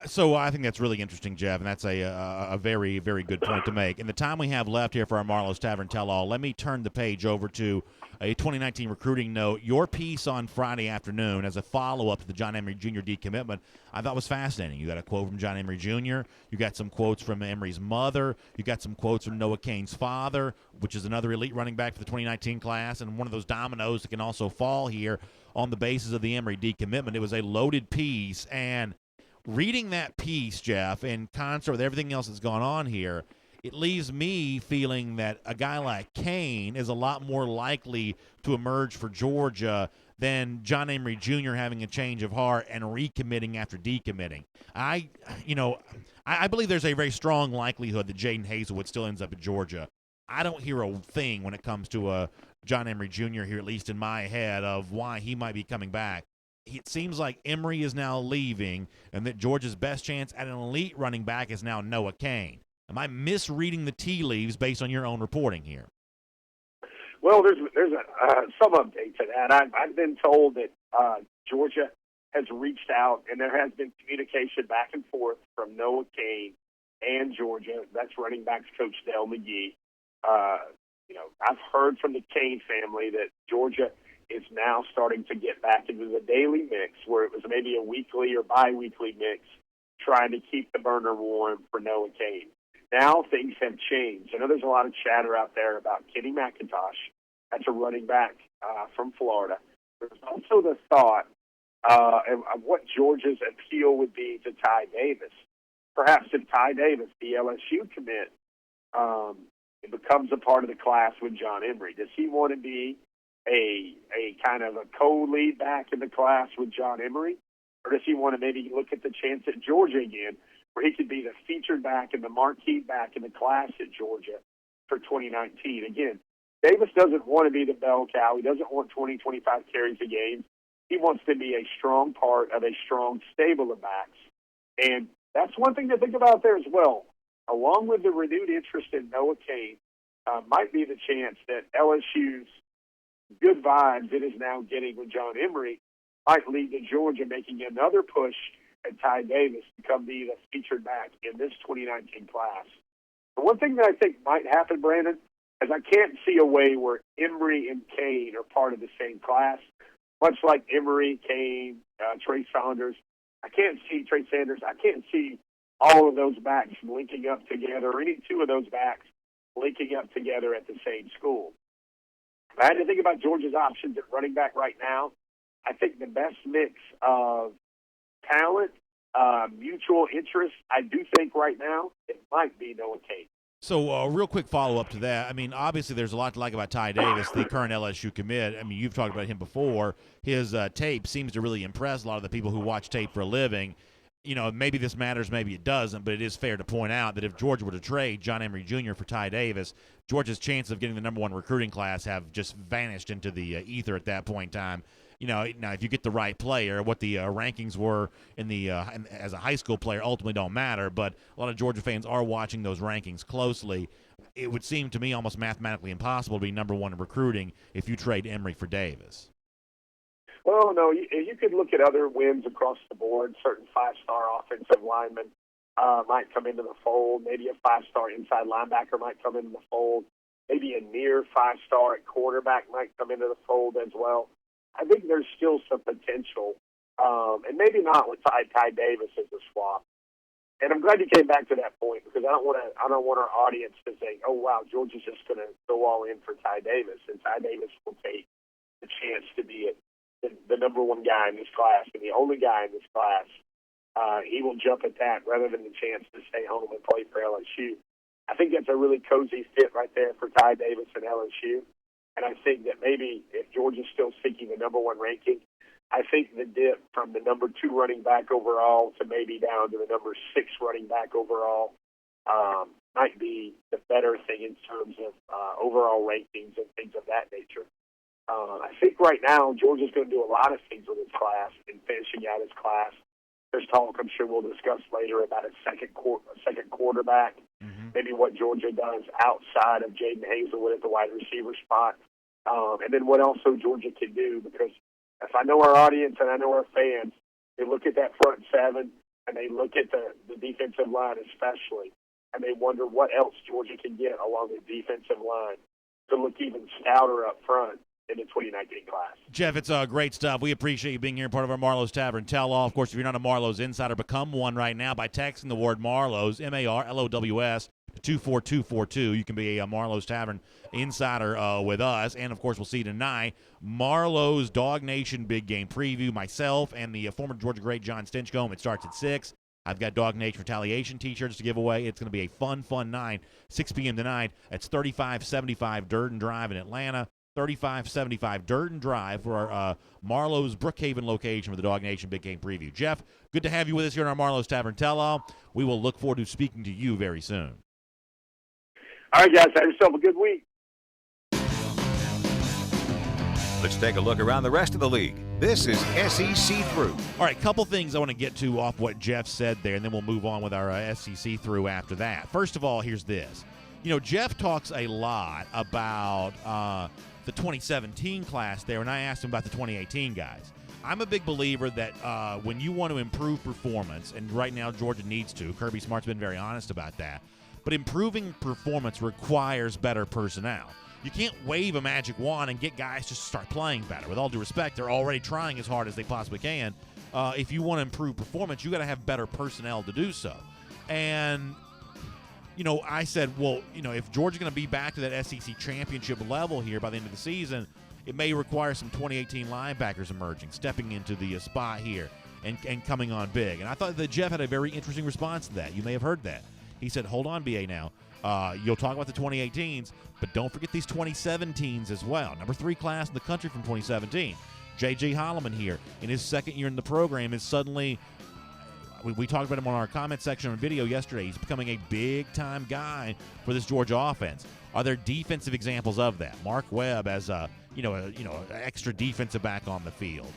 [SPEAKER 1] So I think that's really interesting, Jeff, and that's a very, very good point to make. In the time we have left here for our Marlowe's Tavern Tell-All, let me turn the page over to a 2019 recruiting note. Your piece on Friday afternoon as a follow-up to the John Emery Jr. decommitment I thought was fascinating. You got a quote from John Emery Jr., you got some quotes from Emery's mother, you got some quotes from Noah Cain's father, which is another elite running back for the 2019 class, and one of those dominoes that can also fall here on the basis of the Emery decommitment. It was a loaded piece, and reading that piece, Jeff, in concert with everything else that's gone on here, it leaves me feeling that a guy like Cain is a lot more likely to emerge for Georgia than John Emery Jr. having a change of heart and recommitting after decommitting. I believe there's a very strong likelihood that Jaden Hazelwood still ends up at Georgia. I don't hear a thing when it comes to John Emery Jr. here, at least in my head, of why he might be coming back. It seems like Emery is now leaving and that Georgia's best chance at an elite running back is now Noah Cain. Am I misreading the tea leaves based on your own reporting here?
[SPEAKER 5] Well, there's some update to that. I've been told that Georgia has reached out, and there has been communication back and forth from Noah Cain and Georgia. That's running backs coach Dell McGee. I've heard from the Cain family that Georgia is now starting to get back into the daily mix, where it was maybe a weekly or bi-weekly mix, trying to keep the burner warm for Noah Cain. Now things have changed. I know there's a lot of chatter out there about Kenny McIntosh. That's a running back from Florida. There's also the thought of what Georgia's appeal would be to Ty Davis. Perhaps if Ty Davis, the LSU commit, it becomes a part of the class with John Emery. Does he want to be a kind of a co-lead back in the class with John Emery? Or does he want to maybe look at the chance at Georgia again, where he could be the featured back and the marquee back in the class at Georgia for 2019? Again, Davis doesn't want to be the bell cow. He doesn't want 20, 25 carries a game. He wants to be a strong part of a strong stable of backs. And that's one thing to think about there as well. Along with the renewed interest in Noah Cain, might be the chance that LSU's good vibes it is now getting with John Emery might lead to Georgia making another push at Ty Davis to come be the featured back in this 2019 class. But one thing that I think might happen, Brandon, is I can't see a way where Emery and Cain are part of the same class, much like Emery, Cain, Trey Sanders. I can't see all of those backs linking up together, or any two of those backs linking up together at the same school. If I had to think about Georgia's options at running back right now, I think the best mix of talent, mutual interest, I do think right now it might be Noah Cain.
[SPEAKER 1] So, real quick follow-up to that. I mean, obviously there's a lot to like about Ty Davis, the current LSU commit. I mean, you've talked about him before. His tape seems to really impress a lot of the people who watch tape for a living. You know, maybe this matters, maybe it doesn't, but it is fair to point out that if Georgia were to trade John Emery Jr. for Ty Davis, Georgia's chances of getting the number 1 recruiting class have just vanished into the ether at that point in time. You know, now if you get the right player, what the rankings were in the as a high school player ultimately don't matter. But a lot of Georgia fans are watching those rankings closely. It would seem to me almost mathematically impossible to be number 1 in recruiting if you trade Emery for Davis.
[SPEAKER 5] Well, no, you could look at other wins across the board. Certain 5-star offensive linemen might come into the fold. Maybe a 5-star inside linebacker might come into the fold. Maybe a near 5-star at quarterback might come into the fold as well. I think there's still some potential, and maybe not with Ty Davis as a swap. And I'm glad you came back to that point because I don't want our audience to think, oh wow, Georgia's just going to go all in for Ty Davis, and Ty Davis will take the chance to be the number 1 guy in this class and the only guy in this class. He will jump at that rather than the chance to stay home and play for LSU. I think that's a really cozy fit right there for Ty Davis and LSU. And I think that maybe if Georgia's still seeking the number 1 ranking, I think the dip from the number 2 running back overall to maybe down to the number 6 running back overall might be the better thing in terms of overall rankings and things of that nature. I think right now Georgia's going to do a lot of things with its class in finishing out its class. There's talk, I'm sure we'll discuss later, about a second quarterback, maybe what Georgia does outside of Jaden Hazelwood at the wide receiver spot, and then what also Georgia can do, because if I know our audience and I know our fans, they look at that front 7 and they look at the defensive line especially, and they wonder what else Georgia can get along the defensive line to look even stouter up front in the 2019 class.
[SPEAKER 1] Jeff, it's great stuff. We appreciate you being here, part of our Marlowe's Tavern Tell-All. Of course, if you're not a Marlowe's insider, become one right now by texting the word Marlowe's, Marlows, to 24242. You can be a Marlowe's Tavern insider with us. And, of course, we'll see you tonight. Marlowe's DawgNation Big Game Preview, myself and the former Georgia great John Stinchcomb. It starts at 6. I've got DawgNation Retaliation T-shirts to give away. It's going to be a fun night, 6 p.m. tonight. It's 3575 Durden Drive in Atlanta. 3575 Durden Drive for our Marlowe's Brookhaven location for the DawgNation Big Game Preview. Jeff, good to have you with us here on our Marlowe's Tavern Tell-All. We will look forward to speaking to you very soon.
[SPEAKER 5] All right, guys. Have yourself a good week.
[SPEAKER 2] Let's take a look around the rest of the league. This is SEC Through.
[SPEAKER 1] All right, couple things I want to get to off what Jeff said there, and then we'll move on with our SEC Through after that. First of all, here's this. You know, Jeff talks a lot about the 2017 class there, and I asked him about the 2018 guys. I'm a big believer that when you want to improve performance, and right now Georgia needs to, Kirby Smart's been very honest about that, but improving performance requires better personnel. You can't wave a magic wand and get guys just to start playing better. With all due respect, they're already trying as hard as they possibly can. If you want to improve performance, you got to have better personnel to do so. And you know, I said, well, you know, if Georgia's going to be back to that SEC championship level here by the end of the season, it may require some 2018 linebackers emerging, stepping into the spot here and coming on big. And I thought that Jeff had a very interesting response to that. You may have heard that. He said, hold on, BA, now. You'll talk about the 2018s, but don't forget these 2017s as well. Number 3 class in the country from 2017. J.J. Holloman here in his second year in the program is suddenly – we talked about him on our comment section on video yesterday. He's becoming a big-time guy for this Georgia offense. Are there defensive examples of that? Mark Webb as an extra defensive back on the field.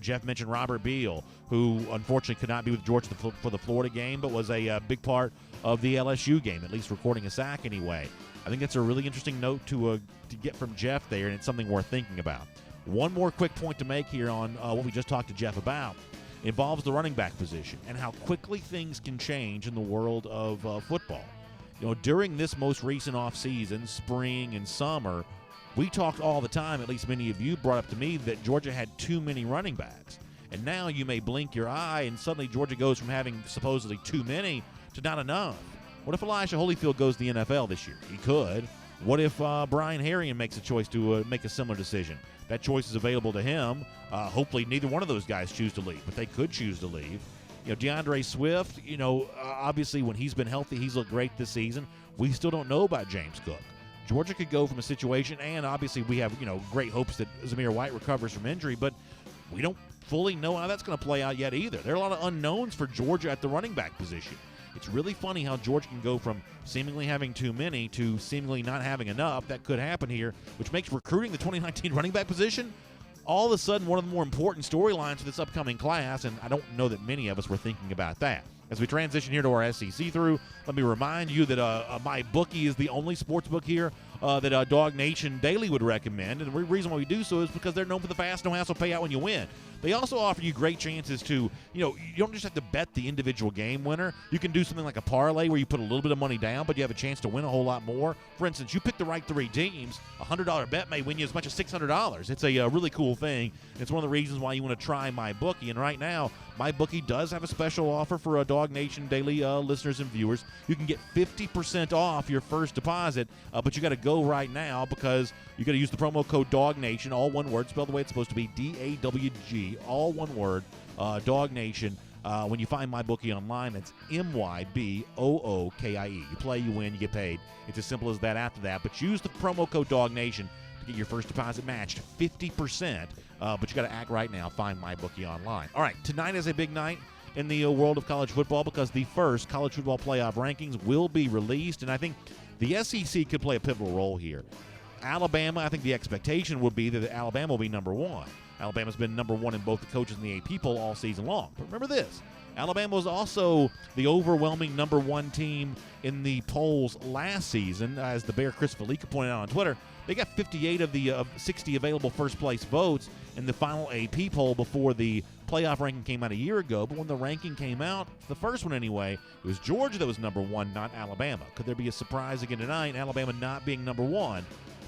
[SPEAKER 1] Jeff mentioned Robert Beal, who unfortunately could not be with Georgia for the Florida game, but was a big part of the LSU game, at least recording a sack anyway. I think that's a really interesting note to get from Jeff there, and it's something worth thinking about. One more quick point to make here on what we just talked to Jeff about. Involves the running back position and how quickly things can change in the world of football. You know, during this most recent offseason, spring and summer, we talked all the time, at least many of you brought up to me, that Georgia had too many running backs. And now you may blink your eye and suddenly Georgia goes from having supposedly too many to not enough. What if Elijah Holyfield goes to the NFL this year? He could. What if Brian Harrion makes a choice to make a similar decision? That choice is available to him. Hopefully neither one of those guys choose to leave, but they could choose to leave. You know, DeAndre Swift, obviously when he's been healthy, he's looked great this season. we still don't know about James Cook. Georgia could go from a situation, and obviously we have, great hopes that Zamir White recovers from injury, but we don't fully know how that's going to play out yet either. There are a lot of unknowns for Georgia at the running back position. It's really funny how Georgia can go from seemingly having too many to seemingly not having enough. That could happen here, which makes recruiting the 2019 running back position all of a sudden one of the more important storylines for this upcoming class, and I don't know that many of us were thinking about that. As we transition here to our SEC through, let me remind you that MyBookie is the only sports book here that DawgNation Daily would recommend. And the reason why we do so is because they're known for the fast, no-hassle payout when you win. They also offer you great chances to, you don't just have to bet the individual game winner. You can do something like a parlay where you put a little bit of money down, but you have a chance to win a whole lot more. For instance, you pick the right 3 teams, a $100 bet may win you as much as $600. It's a really cool thing. It's one of the reasons why you want to try MyBookie. And right now, MyBookie does have a special offer for DawgNation Daily listeners and viewers. You can get 50% off your first deposit, but you got to go right now because you got to use the promo code DawgNation, all one word, spelled the way it's supposed to be, DAWG, all one word, DawgNation. When you find MyBookie online, that's MyBookie. You play, you win, you get paid. It's as simple as that after that. But use the promo code DawgNation to get your first deposit matched 50%. But you got to act right now. Find MyBookie online. All right, tonight is a big night in the world of college football because the first college football playoff rankings will be released, and I think the SEC could play a pivotal role here. Alabama, I think the expectation would be that Alabama will be number 1. Alabama's been number 1 in both the coaches and the AP poll all season long. But remember this, Alabama was also the overwhelming number 1 team in the polls last season. As the Bear Chris Felica pointed out on Twitter, they got 58 of the 60 available first-place votes in the final AP poll before the playoff ranking came out a year ago. But when the ranking came out, the first one anyway, it was Georgia that was number 1, not Alabama. Could there be a surprise again tonight, Alabama not being number 1?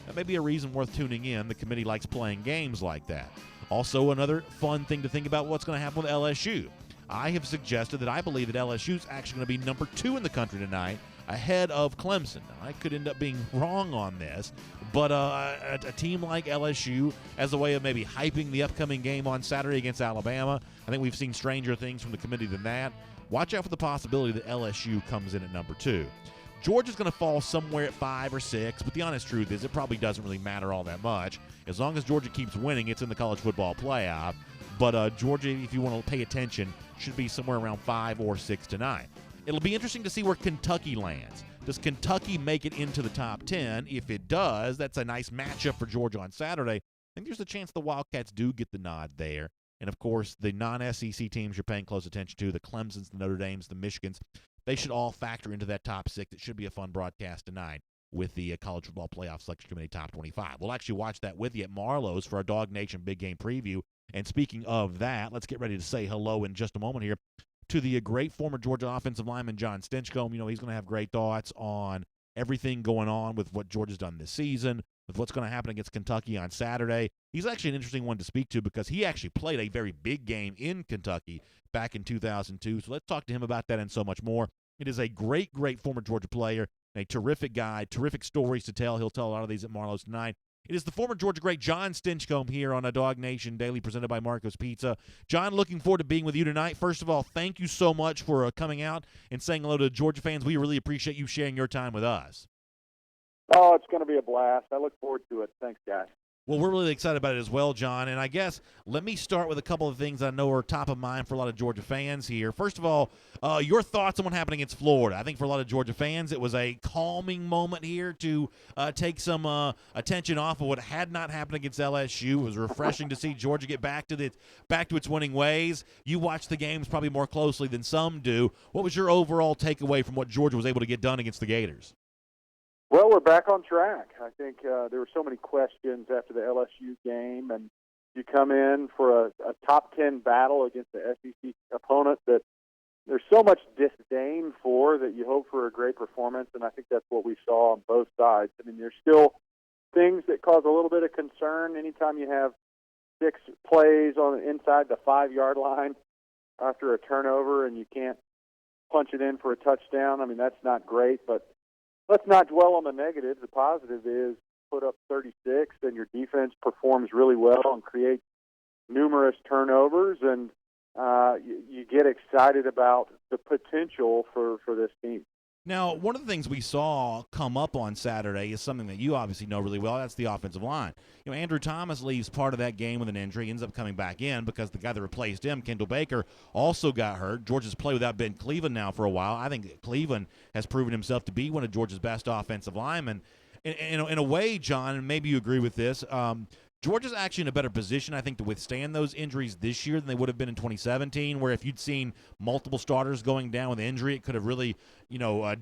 [SPEAKER 1] That may be a reason worth tuning in. The committee likes playing games like that. Also, another fun thing to think about what's going to happen with LSU. I have suggested that I believe that LSU is actually going to be number 2 in the country tonight, ahead of Clemson. Now, I could end up being wrong on this, but a team like LSU, as a way of maybe hyping the upcoming game on Saturday against Alabama, I think we've seen stranger things from the committee than that. Watch out for the possibility that LSU comes in at number 2. Georgia's going to fall somewhere at 5 or 6, but the honest truth is it probably doesn't really matter all that much. As long as Georgia keeps winning, it's in the college football playoff. But Georgia, if you want to pay attention, should be somewhere around 5 or 6 tonight. It'll be interesting to see where Kentucky lands. Does Kentucky make it into the top 10? If it does, that's a nice matchup for Georgia on Saturday. I think there's a chance the Wildcats do get the nod there. And, of course, the non-SEC teams you're paying close attention to, the Clemsons, the Notre Dames, the Michigans, they should all factor into that top 6. It should be a fun broadcast tonight with the College Football Playoff Selection Committee Top 25. We'll actually watch that with you at Marlowe's for our DawgNation Big Game Preview. And speaking of that, let's get ready to say hello in just a moment here to the great former Georgia offensive lineman John Stinchcomb. He's going to have great thoughts on everything going on with what Georgia's done this season, with what's going to happen against Kentucky on Saturday. He's actually an interesting one to speak to because he actually played a very big game in Kentucky back in 2002. So let's talk to him about that and so much more. It is a great, great former Georgia player, a terrific guy, terrific stories to tell. He'll tell a lot of these at Marlowe's tonight. It is the former Georgia great John Stinchcomb here on a DawgNation Daily presented by Marco's Pizza. John, looking forward to being with you tonight. First of all, thank you so much for coming out and saying hello to Georgia fans. We really appreciate you sharing your time with us.
[SPEAKER 6] Oh, it's going to be a blast. I look forward to it. Thanks, guys.
[SPEAKER 1] Well, we're really excited about it as well, John. And I guess let me start with a couple of things I know are top of mind for a lot of Georgia fans here. First of all, your thoughts on what happened against Florida. I think for a lot of Georgia fans, it was a calming moment here to take some attention off of what had not happened against LSU. It was refreshing to see Georgia get back to its winning ways. You watch the games probably more closely than some do. What was your overall takeaway from what Georgia was able to get done against the Gators?
[SPEAKER 6] Well, we're back on track. I think there were so many questions after the LSU game, and you come in for a top 10 battle against the SEC opponent that there's so much disdain for that you hope for a great performance, and I think that's what we saw on both sides. I mean, there's still things that cause a little bit of concern anytime you have 6 plays inside the 5-yard line after a turnover and you can't punch it in for a touchdown. I mean, that's not great, but let's not dwell on the negative. The positive is put up 36 and your defense performs really well and creates numerous turnovers, and you get excited about the potential for this team.
[SPEAKER 1] Now, one of the things we saw come up on Saturday is something that you obviously know really well. That's the offensive line. Andrew Thomas leaves part of that game with an injury, ends up coming back in because the guy that replaced him, Kendall Baker, also got hurt. Georgia's played without Ben Cleveland now for a while. I think Cleveland has proven himself to be one of Georgia's best offensive linemen. In a way, John, and maybe you agree with this, Georgia's actually in a better position, I think, to withstand those injuries this year than they would have been in 2017, where if you'd seen multiple starters going down with injury, it could have really,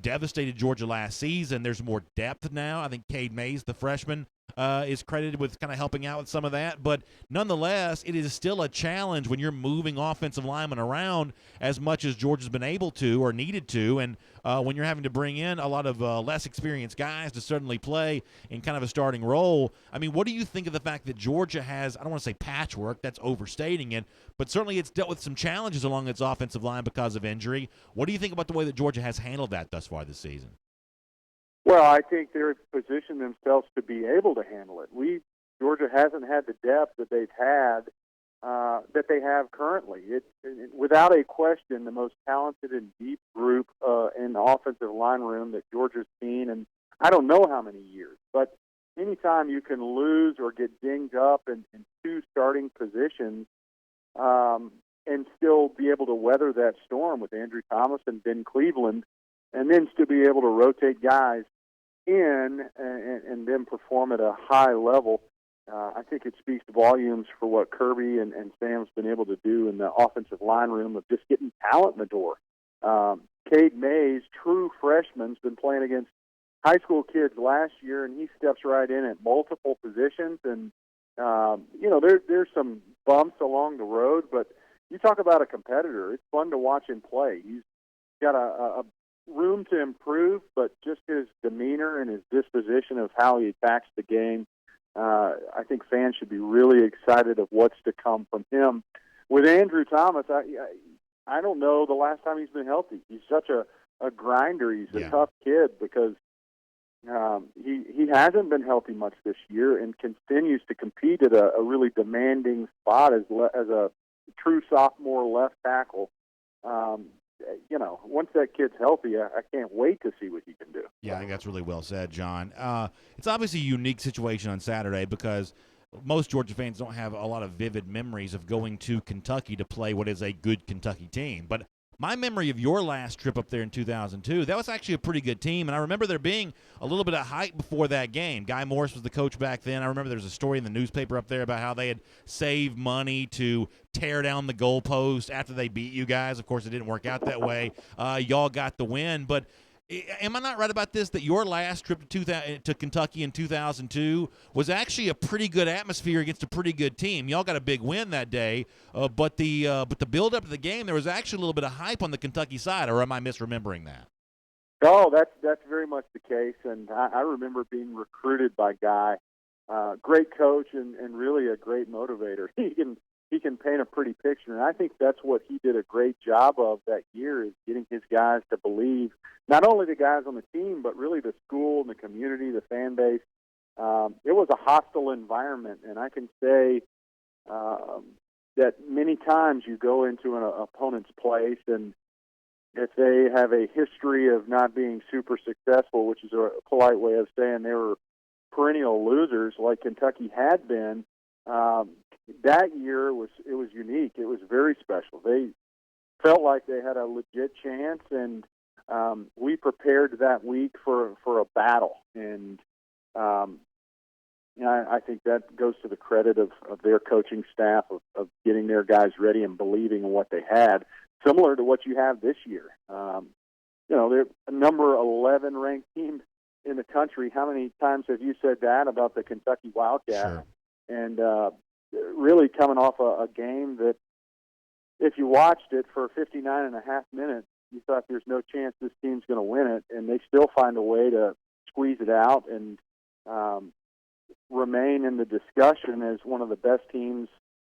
[SPEAKER 1] devastated Georgia last season. There's more depth now. I think Cade Mays, the freshman, is credited with kind of helping out with some of that. But nonetheless, it is still a challenge when you're moving offensive linemen around as much as Georgia's been able to or needed to, and when you're having to bring in a lot of less experienced guys to suddenly play in kind of a starting role. I mean, what do you think of the fact that Georgia has, I don't want to say patchwork, that's overstating it, but certainly it's dealt with some challenges along its offensive line because of injury. What do you think about the way that Georgia has handled that thus far this season?
[SPEAKER 6] Well, I think they're positioned themselves to be able to handle it. Georgia hasn't had the depth that they've had, that they have currently. It's without a question the most talented and deep group in the offensive line room that Georgia's seen, and I don't know how many years. But anytime you can lose or get dinged up in two starting positions, and still be able to weather that storm with Andrew Thomas and Ben Cleveland, and then still be able to rotate guys in and then perform at a high level, I think it speaks volumes for what Kirby and Sam's been able to do in the offensive line room of just getting talent in the door. Cade Mays, true freshman, has been playing against high school kids last year, and he steps right in at multiple positions. And, there's some bumps along the road, but you talk about a competitor. It's fun to watch him play. He's got a room to improve, but just his demeanor and his disposition of how he attacks the game, I think fans should be really excited of what's to come from him. With Andrew Thomas, I don't know the last time he's been healthy. He's such a grinder. He's a tough kid because he hasn't been healthy much this year and continues to compete at a really demanding spot as a true sophomore left tackle. Once that kid's healthy, I can't wait to see what he can do.
[SPEAKER 1] Yeah, I think that's really well said, John. It's obviously a unique situation on Saturday because most Georgia fans don't have a lot of vivid memories of going to Kentucky to play what is a good Kentucky team. But my memory of your last trip up there in 2002, that was actually a pretty good team, and I remember there being a little bit of hype before that game. Guy Morris was the coach back then. I remember there was a story in the newspaper up there about how they had saved money to tear down the goalpost after they beat you guys. Of course, it didn't work out that way. Y'all got the win, but am I not right about this, that your last trip to Kentucky in 2002 was actually a pretty good atmosphere against a pretty good team? Y'all got a big win that day, but the build-up to the game, there was actually a little bit of hype on the Kentucky side, or am I misremembering that?
[SPEAKER 6] Oh, that's very much the case, and I remember being recruited by Guy, great coach and really a great motivator. He can paint a pretty picture, and I think that's what he did a great job of that year, is getting his guys to believe, not only the guys on the team, but really the school and the community, the fan base. It was a hostile environment, and I can say that many times you go into an opponent's place, and if they have a history of not being super successful, which is a polite way of saying they were perennial losers like Kentucky had been, that year it was unique. It was very special. They felt like they had a legit chance, and we prepared that week for a battle. And I think that goes to the credit of their coaching staff of getting their guys ready and believing in what they had, similar to what you have this year. They're a number 11 ranked team in the country. How many times have you said that about the Kentucky Wildcats?
[SPEAKER 1] Sure.
[SPEAKER 6] And really coming off a game that, if you watched it for 59 and a half minutes, you thought there's no chance this team's going to win it, and they still find a way to squeeze it out and remain in the discussion as one of the best teams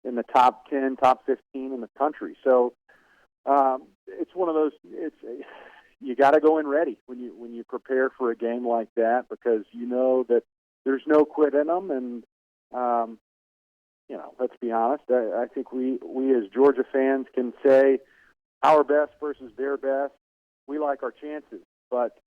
[SPEAKER 6] in the top 10, top 15 in the country. So it's one of those. You got to go in ready when you prepare for a game like that, because you know that there's no quit in them. And let's be honest. I think we as Georgia fans can say our best versus their best. We like our chances. but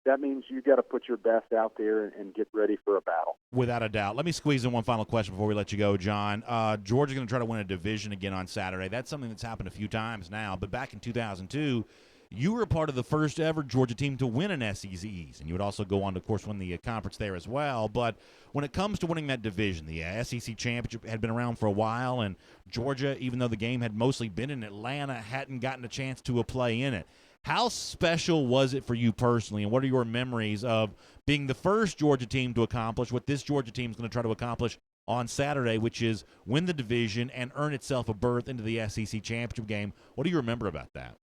[SPEAKER 6] that means you got to put your best out there and get ready for a battle.
[SPEAKER 1] Without a doubt. Let me squeeze in one final question before we let you go, John. Georgia's going to try to win a division again on Saturday. That's something that's happened a few times now, but back in 2002, you were a part of the first ever Georgia team to win an SEC East, and you would also go on to, of course, win the conference there as well. But when it comes to winning that division, the SEC championship had been around for a while, and Georgia, even though the game had mostly been in Atlanta, hadn't gotten a chance to play in it. How special was it for you personally, and what are your memories of being the first Georgia team to accomplish what this Georgia team is going to try to accomplish on Saturday, which is win the division and earn itself a berth into the SEC championship game? What do you remember about that?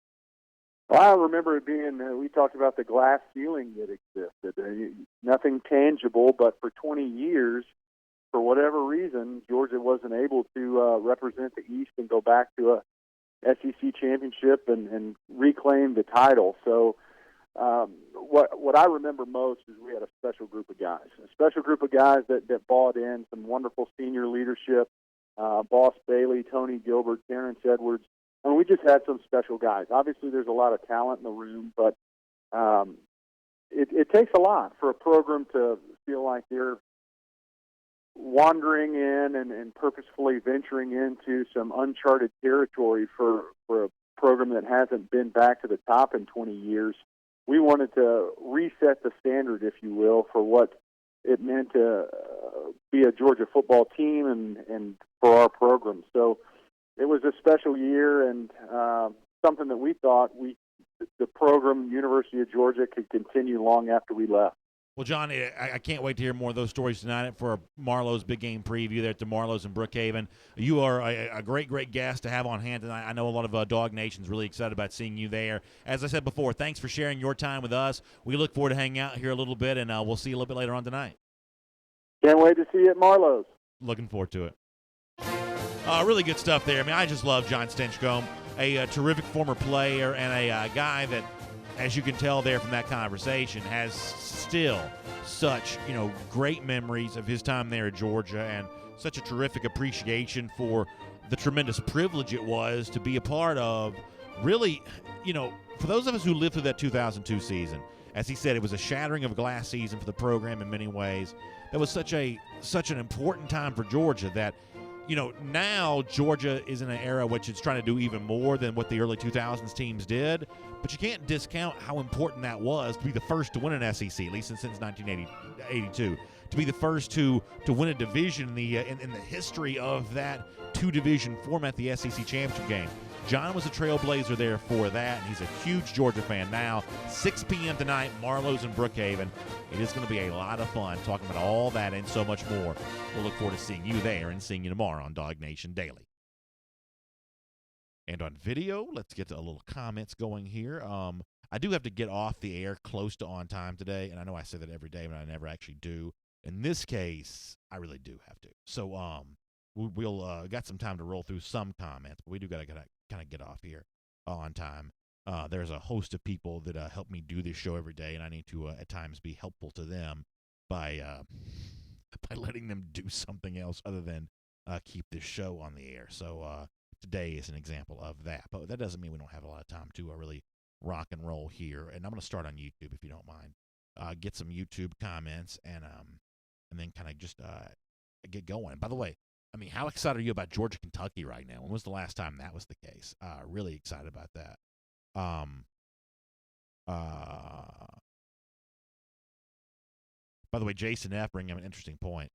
[SPEAKER 6] Well, I remember it being, we talked about the glass ceiling that existed. Nothing tangible, but for 20 years, for whatever reason, Georgia wasn't able to represent the East and go back to a SEC championship and reclaim the title. So what I remember most is we had a special group of guys that bought in, some wonderful senior leadership, Boss Bailey, Tony Gilbert, Terrence Edwards, and we just had some special guys. Obviously, there's a lot of talent in the room, but it takes a lot for a program to feel like they're wandering in and purposefully venturing into some uncharted territory for a program that hasn't been back to the top in 20 years. We wanted to reset the standard, if you will, for what it meant to be a Georgia football team and for our program. So it was a special year and something that we thought the program, University of Georgia, could continue long after we left.
[SPEAKER 1] Well, John, I can't wait to hear more of those stories tonight for Marlowe's big game preview there at the Marlowe's in Brookhaven. You are a great, great guest to have on hand tonight. I know a lot of Dog Nation's really excited about seeing you there. As I said before, thanks for sharing your time with us. We look forward to hanging out here a little bit, and we'll see you a little bit later on tonight.
[SPEAKER 6] Can't wait to see you at Marlowe's.
[SPEAKER 1] Looking forward to it. Really good stuff there. I mean, I just love John Stinchcomb, a terrific former player and a guy that, as you can tell there from that conversation, has still such, great memories of his time there at Georgia and such a terrific appreciation for the tremendous privilege it was to be a part of. Really, for those of us who lived through that 2002 season, as he said, it was a shattering of a glass season for the program in many ways. That was such an important time for Georgia that, now Georgia is in an era which it's trying to do even more than what the early 2000s teams did. But you can't discount how important that was to be the first to win an SEC, at least since 1982. To be the first to win a division in the history of that two-division format, the SEC championship game. John was a trailblazer there for that, and he's a huge Georgia fan now. 6 p.m. tonight, Marlowe's in Brookhaven. It is going to be a lot of fun talking about all that and so much more. We'll look forward to seeing you there and seeing you tomorrow on DawgNation Daily. And on video, let's get to a little comments going here. I do have to get off the air close to on time today, and I know I say that every day, but I never actually do. In this case, I really do have to. So we'll got some time to roll through some comments, but we do got to kind of get off here on time. There's a host of people that help me do this show every day, and I need to at times be helpful to them by letting them do something else other than keep this show on the air. So today is an example of that, but that doesn't mean we don't have a lot of time to really rock and roll here. And I'm going to start on YouTube if you don't mind. Get some YouTube comments and then kind of just get going. And by the way, I mean, how excited are you about Georgia, Kentucky right now? When was the last time that was the case? Really excited about that. By the way, Jason F. bringing up an interesting point.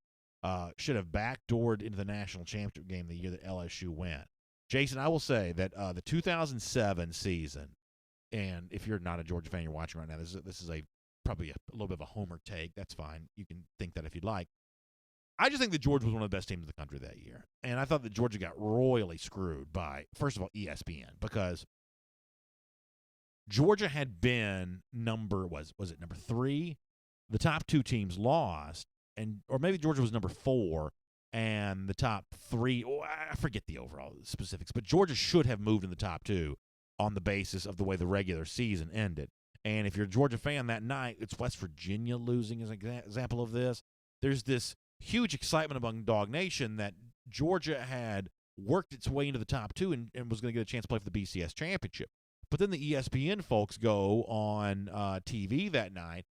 [SPEAKER 1] Should have backdoored into the national championship game the year that LSU went. Jason, I will say that the 2007 season, and if you're not a Georgia fan, you're watching right now, this is probably a little bit of a homer take. That's fine. You can think that if you'd like. I just think that Georgia was one of the best teams in the country that year. And I thought that Georgia got royally screwed by, first of all, ESPN, because Georgia had been number 3? The top 2 teams lost, or maybe Georgia was number 4, and the top 3, I forget the overall specifics, but Georgia should have moved in the top 2 on the basis of the way the regular season ended. And if you're a Georgia fan that night, it's West Virginia losing as an example of this. There's this huge excitement among Dog Nation that Georgia had worked its way into the top 2 and was going to get a chance to play for the BCS championship. But then the ESPN folks go on TV that night,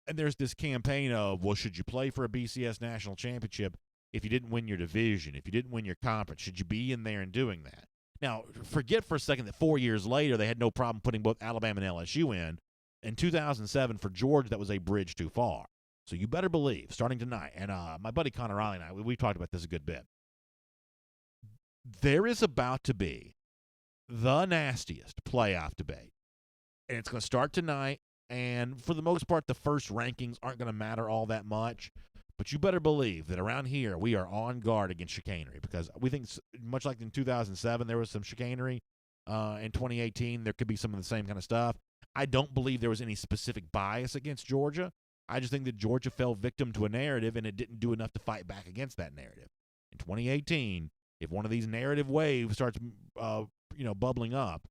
[SPEAKER 1] and there's this campaign of, well, should you play for a BCS national championship if you didn't win your division, if you didn't win your conference? Should you be in there and doing that? Now, forget for a second that 4 years later they had no problem putting both Alabama and LSU in. In 2007, for Georgia, that was a bridge too far. So you better believe, starting tonight, and my buddy Connor Riley and I, we've talked about this a good bit, there is about to be the nastiest playoff debate. And it's going to start tonight, and for the most part, the first rankings aren't going to matter all that much. But you better believe that around here we are on guard against chicanery, because we think, much like in 2007 there was some chicanery, in 2018 there could be some of the same kind of stuff. I don't believe there was any specific bias against Georgia. I just think that Georgia fell victim to a narrative, and it didn't do enough to fight back against that narrative. In 2018, if one of these narrative waves starts bubbling up,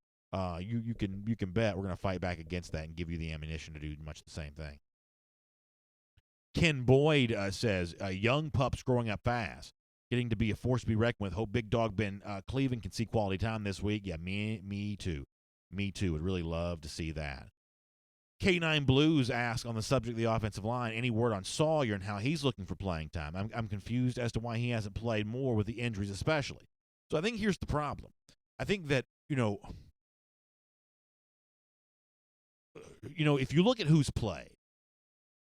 [SPEAKER 1] you can bet we're going to fight back against that and give you the ammunition to do much the same thing. Ken Boyd says, young pups growing up fast, getting to be a force to be reckoned with. Hope Big Dog Ben Cleveland can see quality time this week. Yeah, me too. Me too. Would really love to see that. K9 Blues ask on the subject of the offensive line, any word on Sawyer and how he's looking for playing time? I'm confused as to why he hasn't played more with the injuries especially. So I think here's the problem. I think that, if you look at who's played,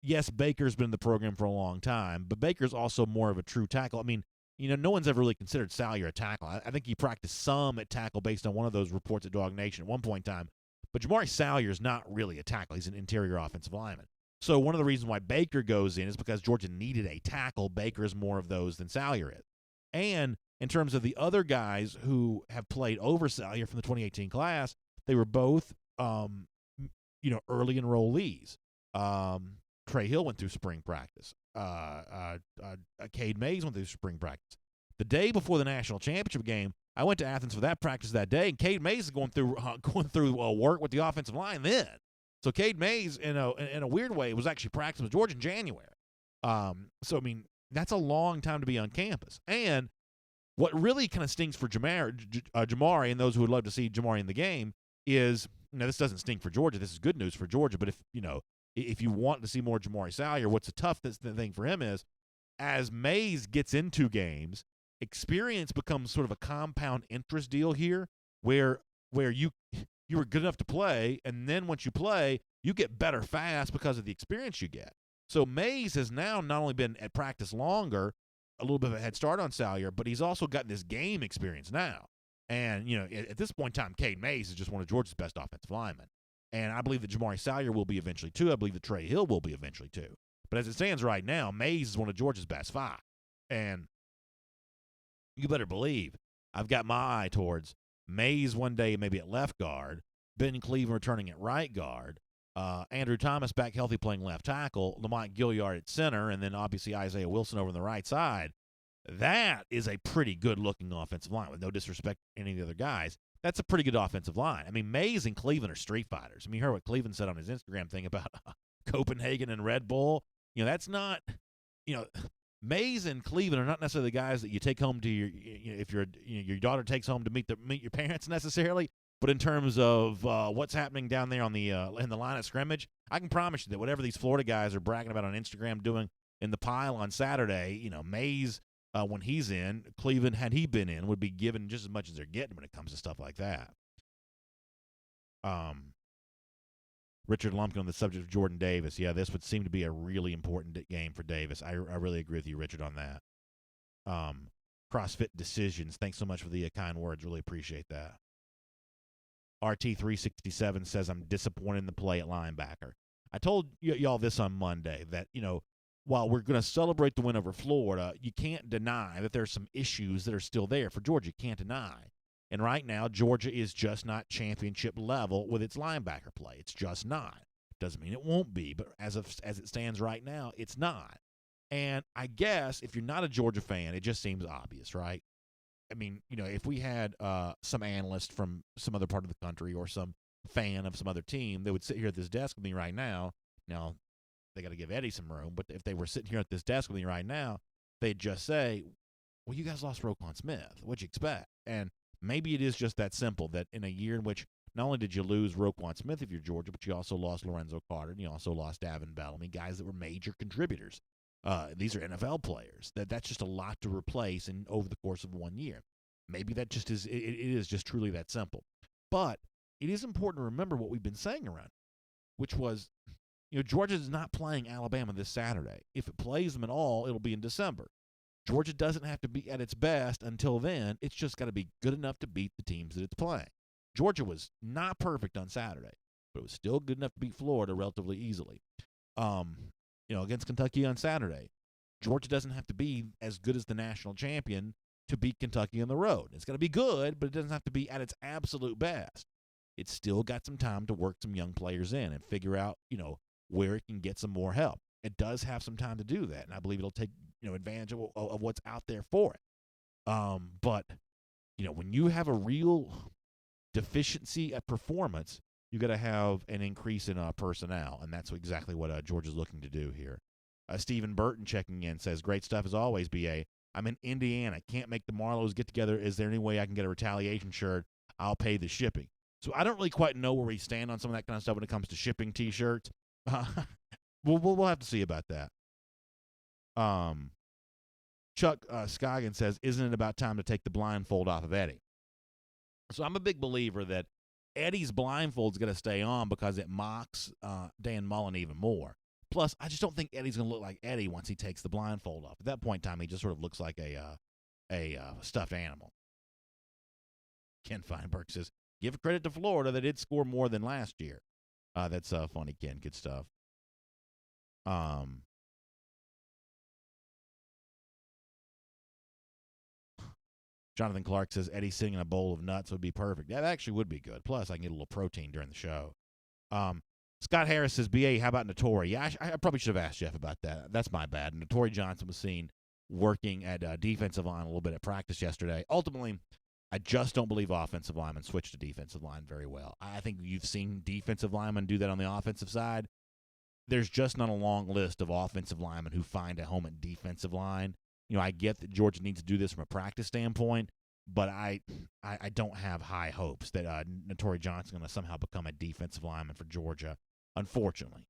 [SPEAKER 1] yes, Baker's been in the program for a long time, but Baker's also more of a true tackle. I mean, no one's ever really considered Salyer a tackle. I think he practiced some at tackle based on one of those reports at DawgNation at one point in time. But Jamari Salyer's not really a tackle. He's an interior offensive lineman. So one of the reasons why Baker goes in is because Georgia needed a tackle. Baker is more of those than Salyer is. And in terms of the other guys who have played over Salyer from the 2018 class, they were both, early enrollees. Trey Hill went through spring practice. Cade Mays went through spring practice. The day before the national championship game, I went to Athens for that practice that day, and Cade Mays is going through work with the offensive line then. So Cade Mays, in a weird way, was actually practicing with Georgia in January. That's a long time to be on campus. And what really kind of stinks for Jamari and those who would love to see Jamari in the game is, this doesn't stink for Georgia. This is good news for Georgia. But if you want to see more Jamari Salyer, what's the tough thing for him is, as Mays gets into games, experience becomes sort of a compound interest deal here, where you were good enough to play, and then once you play, you get better fast because of the experience you get. So Mays has now not only been at practice longer, a little bit of a head start on Salyer, but he's also gotten this game experience now. And, at this point in time, Cade Mays is just one of Georgia's best offensive linemen. And I believe that Jamari Salyer will be eventually too. I believe that Trey Hill will be eventually too. But as it stands right now, Mays is one of Georgia's best five. And you better believe I've got my eye towards Mays one day maybe at left guard, Ben Cleveland returning at right guard, Andrew Thomas back healthy playing left tackle, Lamont Gilliard at center, and then obviously Isaiah Wilson over on the right side. That is a pretty good-looking offensive line, with no disrespect to any of the other guys. That's a pretty good offensive line. I mean, Mays and Cleveland are street fighters. I mean, you heard what Cleveland said on his Instagram thing about Copenhagen and Red Bull. That's not, Mays and Cleveland are not necessarily the guys that you take home to if your daughter takes home to meet your parents necessarily. But in terms of what's happening down there on the in the line of scrimmage, I can promise you that whatever these Florida guys are bragging about on Instagram doing in the pile on Saturday, Mays, when he's in, Cleveland, had he been in, would be given just as much as they're getting when it comes to stuff like that. Richard Lumpkin on the subject of Jordan Davis. Yeah, this would seem to be a really important game for Davis. I really agree with you, Richard, on that. CrossFit Decisions. Thanks so much for the kind words. Really appreciate that. RT367 says, I'm disappointed in the play at linebacker. I told y'all this on Monday that, while we're going to celebrate the win over Florida, you can't deny that there's some issues that are still there for Georgia. You can't deny. And right now, Georgia is just not championship level with its linebacker play. It's just not. Doesn't mean it won't be, but as it stands right now, it's not. And I guess if you're not a Georgia fan, it just seems obvious, right? I mean, if we had some analyst from some other part of the country or some fan of some other team, they would sit here at this desk with me right now. Now, they got to give Eddie some room, but if they were sitting here at this desk with me right now, they'd just say, well, you guys lost Roquan Smith. What'd you expect? And maybe it is just that simple, that in a year in which not only did you lose Roquan Smith if you're Georgia, but you also lost Lorenzo Carter, and you also lost Davin Bellamy, guys that were major contributors. These are NFL players. That's just a lot to replace over the course of 1 year. Maybe that just is. It is just truly that simple. But it is important to remember what we've been saying around, which was, Georgia is not playing Alabama this Saturday. If it plays them at all, it'll be in December. Georgia doesn't have to be at its best until then. It's just got to be good enough to beat the teams that it's playing. Georgia was not perfect on Saturday, but it was still good enough to beat Florida relatively easily. Against Kentucky on Saturday, Georgia doesn't have to be as good as the national champion to beat Kentucky on the road. It's got to be good, but it doesn't have to be at its absolute best. It's still got some time to work some young players in and figure out, where it can get some more help. It does have some time to do that, and I believe it'll take, advantage of what's out there for it. But when you have a real deficiency at performance, you got to have an increase in personnel, and that's exactly what Georgia's looking to do here. Stephen Burton checking in says, great stuff as always, BA. I'm in Indiana. Can't make the Marlows get together. Is there any way I can get a retaliation shirt? I'll pay the shipping. So I don't really quite know where we stand on some of that kind of stuff when it comes to shipping T-shirts. We'll have to see about that. Chuck Scoggin says, isn't it about time to take the blindfold off of Eddie? So I'm a big believer that Eddie's blindfold's going to stay on because it mocks Dan Mullen even more. Plus, I just don't think Eddie's going to look like Eddie once he takes the blindfold off. At that point in time, he just sort of looks like a stuffed animal. Ken Feinberg says, give credit to Florida. They did score more than last year. That's funny, Ken. Good stuff. Jonathan Clark says, Eddie sitting in a bowl of nuts would be perfect. That actually would be good. Plus, I can get a little protein during the show. Scott Harris says, BA, how about Notori? Yeah, I probably should have asked Jeff about that. That's my bad. Notori Johnson was seen working at defensive line a little bit at practice yesterday. Ultimately, I just don't believe offensive linemen switch to defensive line very well. I think you've seen defensive linemen do that on the offensive side. There's just not a long list of offensive linemen who find a home at defensive line. I get that Georgia needs to do this from a practice standpoint, but I don't have high hopes that Notori Johnson's going to somehow become a defensive lineman for Georgia, unfortunately.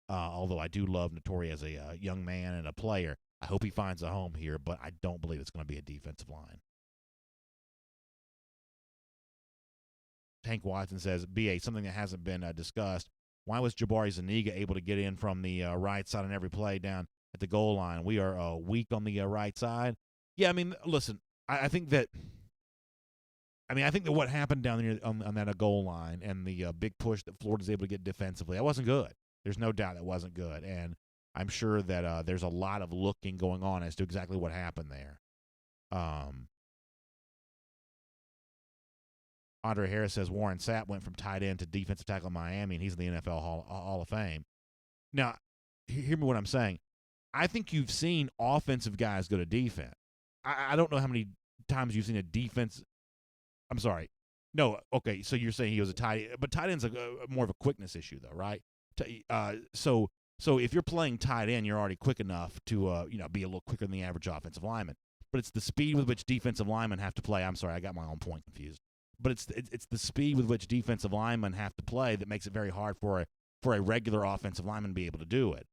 [SPEAKER 1] Although I do love Notori as a young man and a player, I hope he finds a home here, but I don't believe it's going to be a defensive line. Hank Watson says, BA, something that hasn't been discussed. Why was Jabari Zuniga able to get in from the right side on every play down at the goal line? We are weak on the right side. Yeah, I mean, listen, I think that what happened down there on that goal line and the big push that Florida's able to get defensively, that wasn't good. There's no doubt that wasn't good, and I'm sure that there's a lot of looking going on as to exactly what happened there. Andre Harris says Warren Sapp went from tight end to defensive tackle in Miami, and he's in the NFL Hall of Fame. Now, hear me what I'm saying. I think you've seen offensive guys go to defense. I don't know how many times you've seen a defense. I'm sorry. No, okay, so you're saying he was a tight end, but tight end's more of a quickness issue, though, right? So if you're playing tight end, you're already quick enough to be a little quicker than the average offensive lineman. But it's the speed with which defensive linemen have to play. I'm sorry, I got my own point confused. But it's the speed with which defensive linemen have to play that makes it very hard for a regular offensive lineman to be able to do it.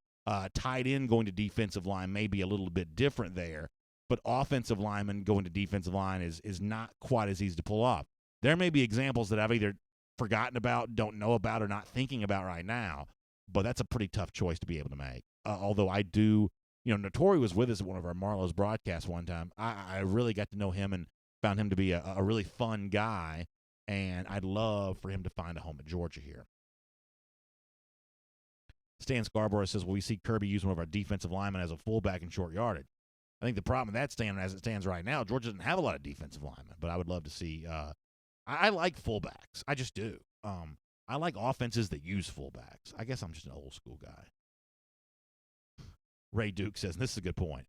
[SPEAKER 1] Tight end going to defensive line may be a little bit different there, but offensive linemen going to defensive line is not quite as easy to pull off. There may be examples that I've either forgotten about, don't know about, or not thinking about right now, but that's a pretty tough choice to be able to make. Although I do, Notori was with us at one of our Marlowe's broadcasts one time. I really got to know him and found him to be a really fun guy, and I'd love for him to find a home at Georgia here. Stan Scarborough says, well, we see Kirby use one of our defensive linemen as a fullback in short yardage. I think the problem with that, Stan, as it stands right now, Georgia doesn't have a lot of defensive linemen, but I would love to see I like fullbacks. I just do. I like offenses that use fullbacks. I guess I'm just an old school guy. Ray Duke says, and this is a good point.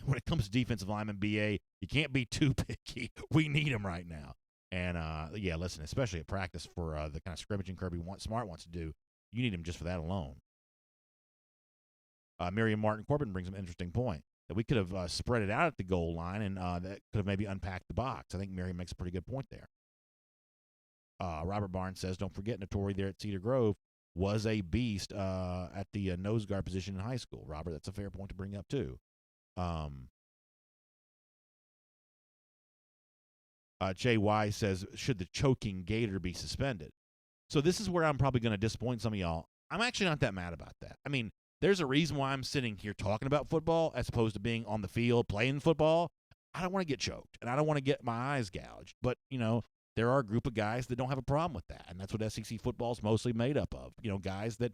[SPEAKER 1] When it comes to defensive linemen, BA, you can't be too picky. We need them right now. And, yeah, listen, especially at practice for the kind of scrimmaging Kirby Smart wants to do, you need him just for that alone. Miriam Martin Corbin brings an interesting point, that we could have spread it out at the goal line, and that could have maybe unpacked the box. I think Miriam makes a pretty good point there. Robert Barnes says, don't forget Notori there at Cedar Grove was a beast at the nose guard position in high school. Robert, that's a fair point to bring up, too. J.Y. says, should the choking Gator be suspended? So this is where I'm probably going to disappoint some of y'all. I'm actually not that mad about that. I mean, there's a reason why I'm sitting here talking about football as opposed to being on the field playing football. I don't want to get choked, and I don't want to get my eyes gouged. But, there are a group of guys that don't have a problem with that, and that's what SEC football is mostly made up of. Guys that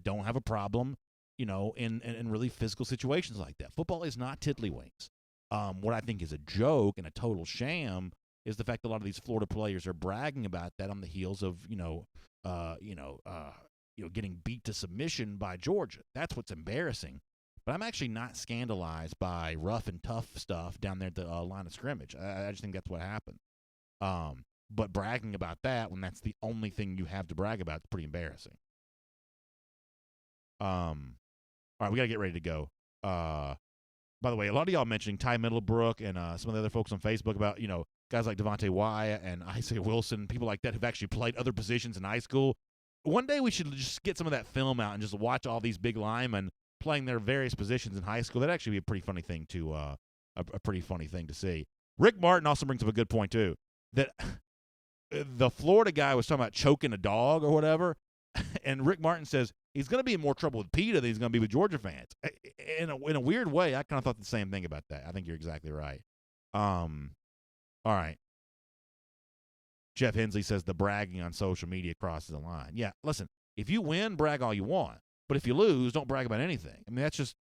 [SPEAKER 1] don't have a problem, in really physical situations like that. Football is not tiddlywinks. What I think is a joke and a total sham is the fact that a lot of these Florida players are bragging about that on the heels of, getting beat to submission by Georgia. That's what's embarrassing. But I'm actually not scandalized by rough and tough stuff down there at the line of scrimmage. I just think that's what happened. But bragging about that when that's the only thing you have to brag about is pretty embarrassing. All right, we got to get ready to go. By the way, a lot of y'all mentioning Ty Middlebrook and some of the other folks on Facebook about, guys like Devontae Wyatt and Isaiah Wilson, people like that who've actually played other positions in high school. One day we should just get some of that film out and just watch all these big linemen playing their various positions in high school. That'd actually be a pretty funny thing to a pretty funny thing to see. Rick Martin also brings up a good point too, that the Florida guy was talking about choking a dog or whatever, and Rick Martin says he's going to be in more trouble with PETA than he's going to be with Georgia fans. In a weird way, I kind of thought the same thing about that. I think you're exactly right. All right. Jeff Hensley says the bragging on social media crosses the line. Yeah, listen, if you win, brag all you want. But if you lose, don't brag about anything. I mean, it's just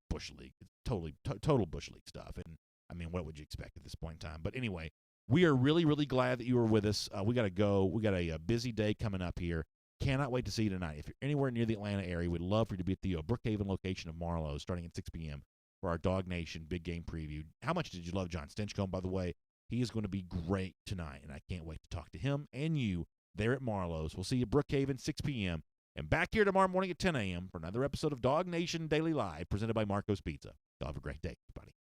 [SPEAKER 1] Bush League. It's total Bush League stuff. And, I mean, what would you expect at this point in time? But anyway, we are really, really glad that you were with us. We got to go. We got a busy day coming up here. Cannot wait to see you tonight. If you're anywhere near the Atlanta area, we'd love for you to be at the Brookhaven location of Marlowe starting at 6 p.m. for our DawgNation Big Game Preview. How much did you love John Stinchcomb, by the way? He is going to be great tonight, and I can't wait to talk to him and you there at Marlowe's. We'll see you at Brookhaven, 6 p.m., and back here tomorrow morning at 10 a.m. for another episode of DawgNation Daily Live presented by Marco's Pizza. Y'all have a great day, everybody.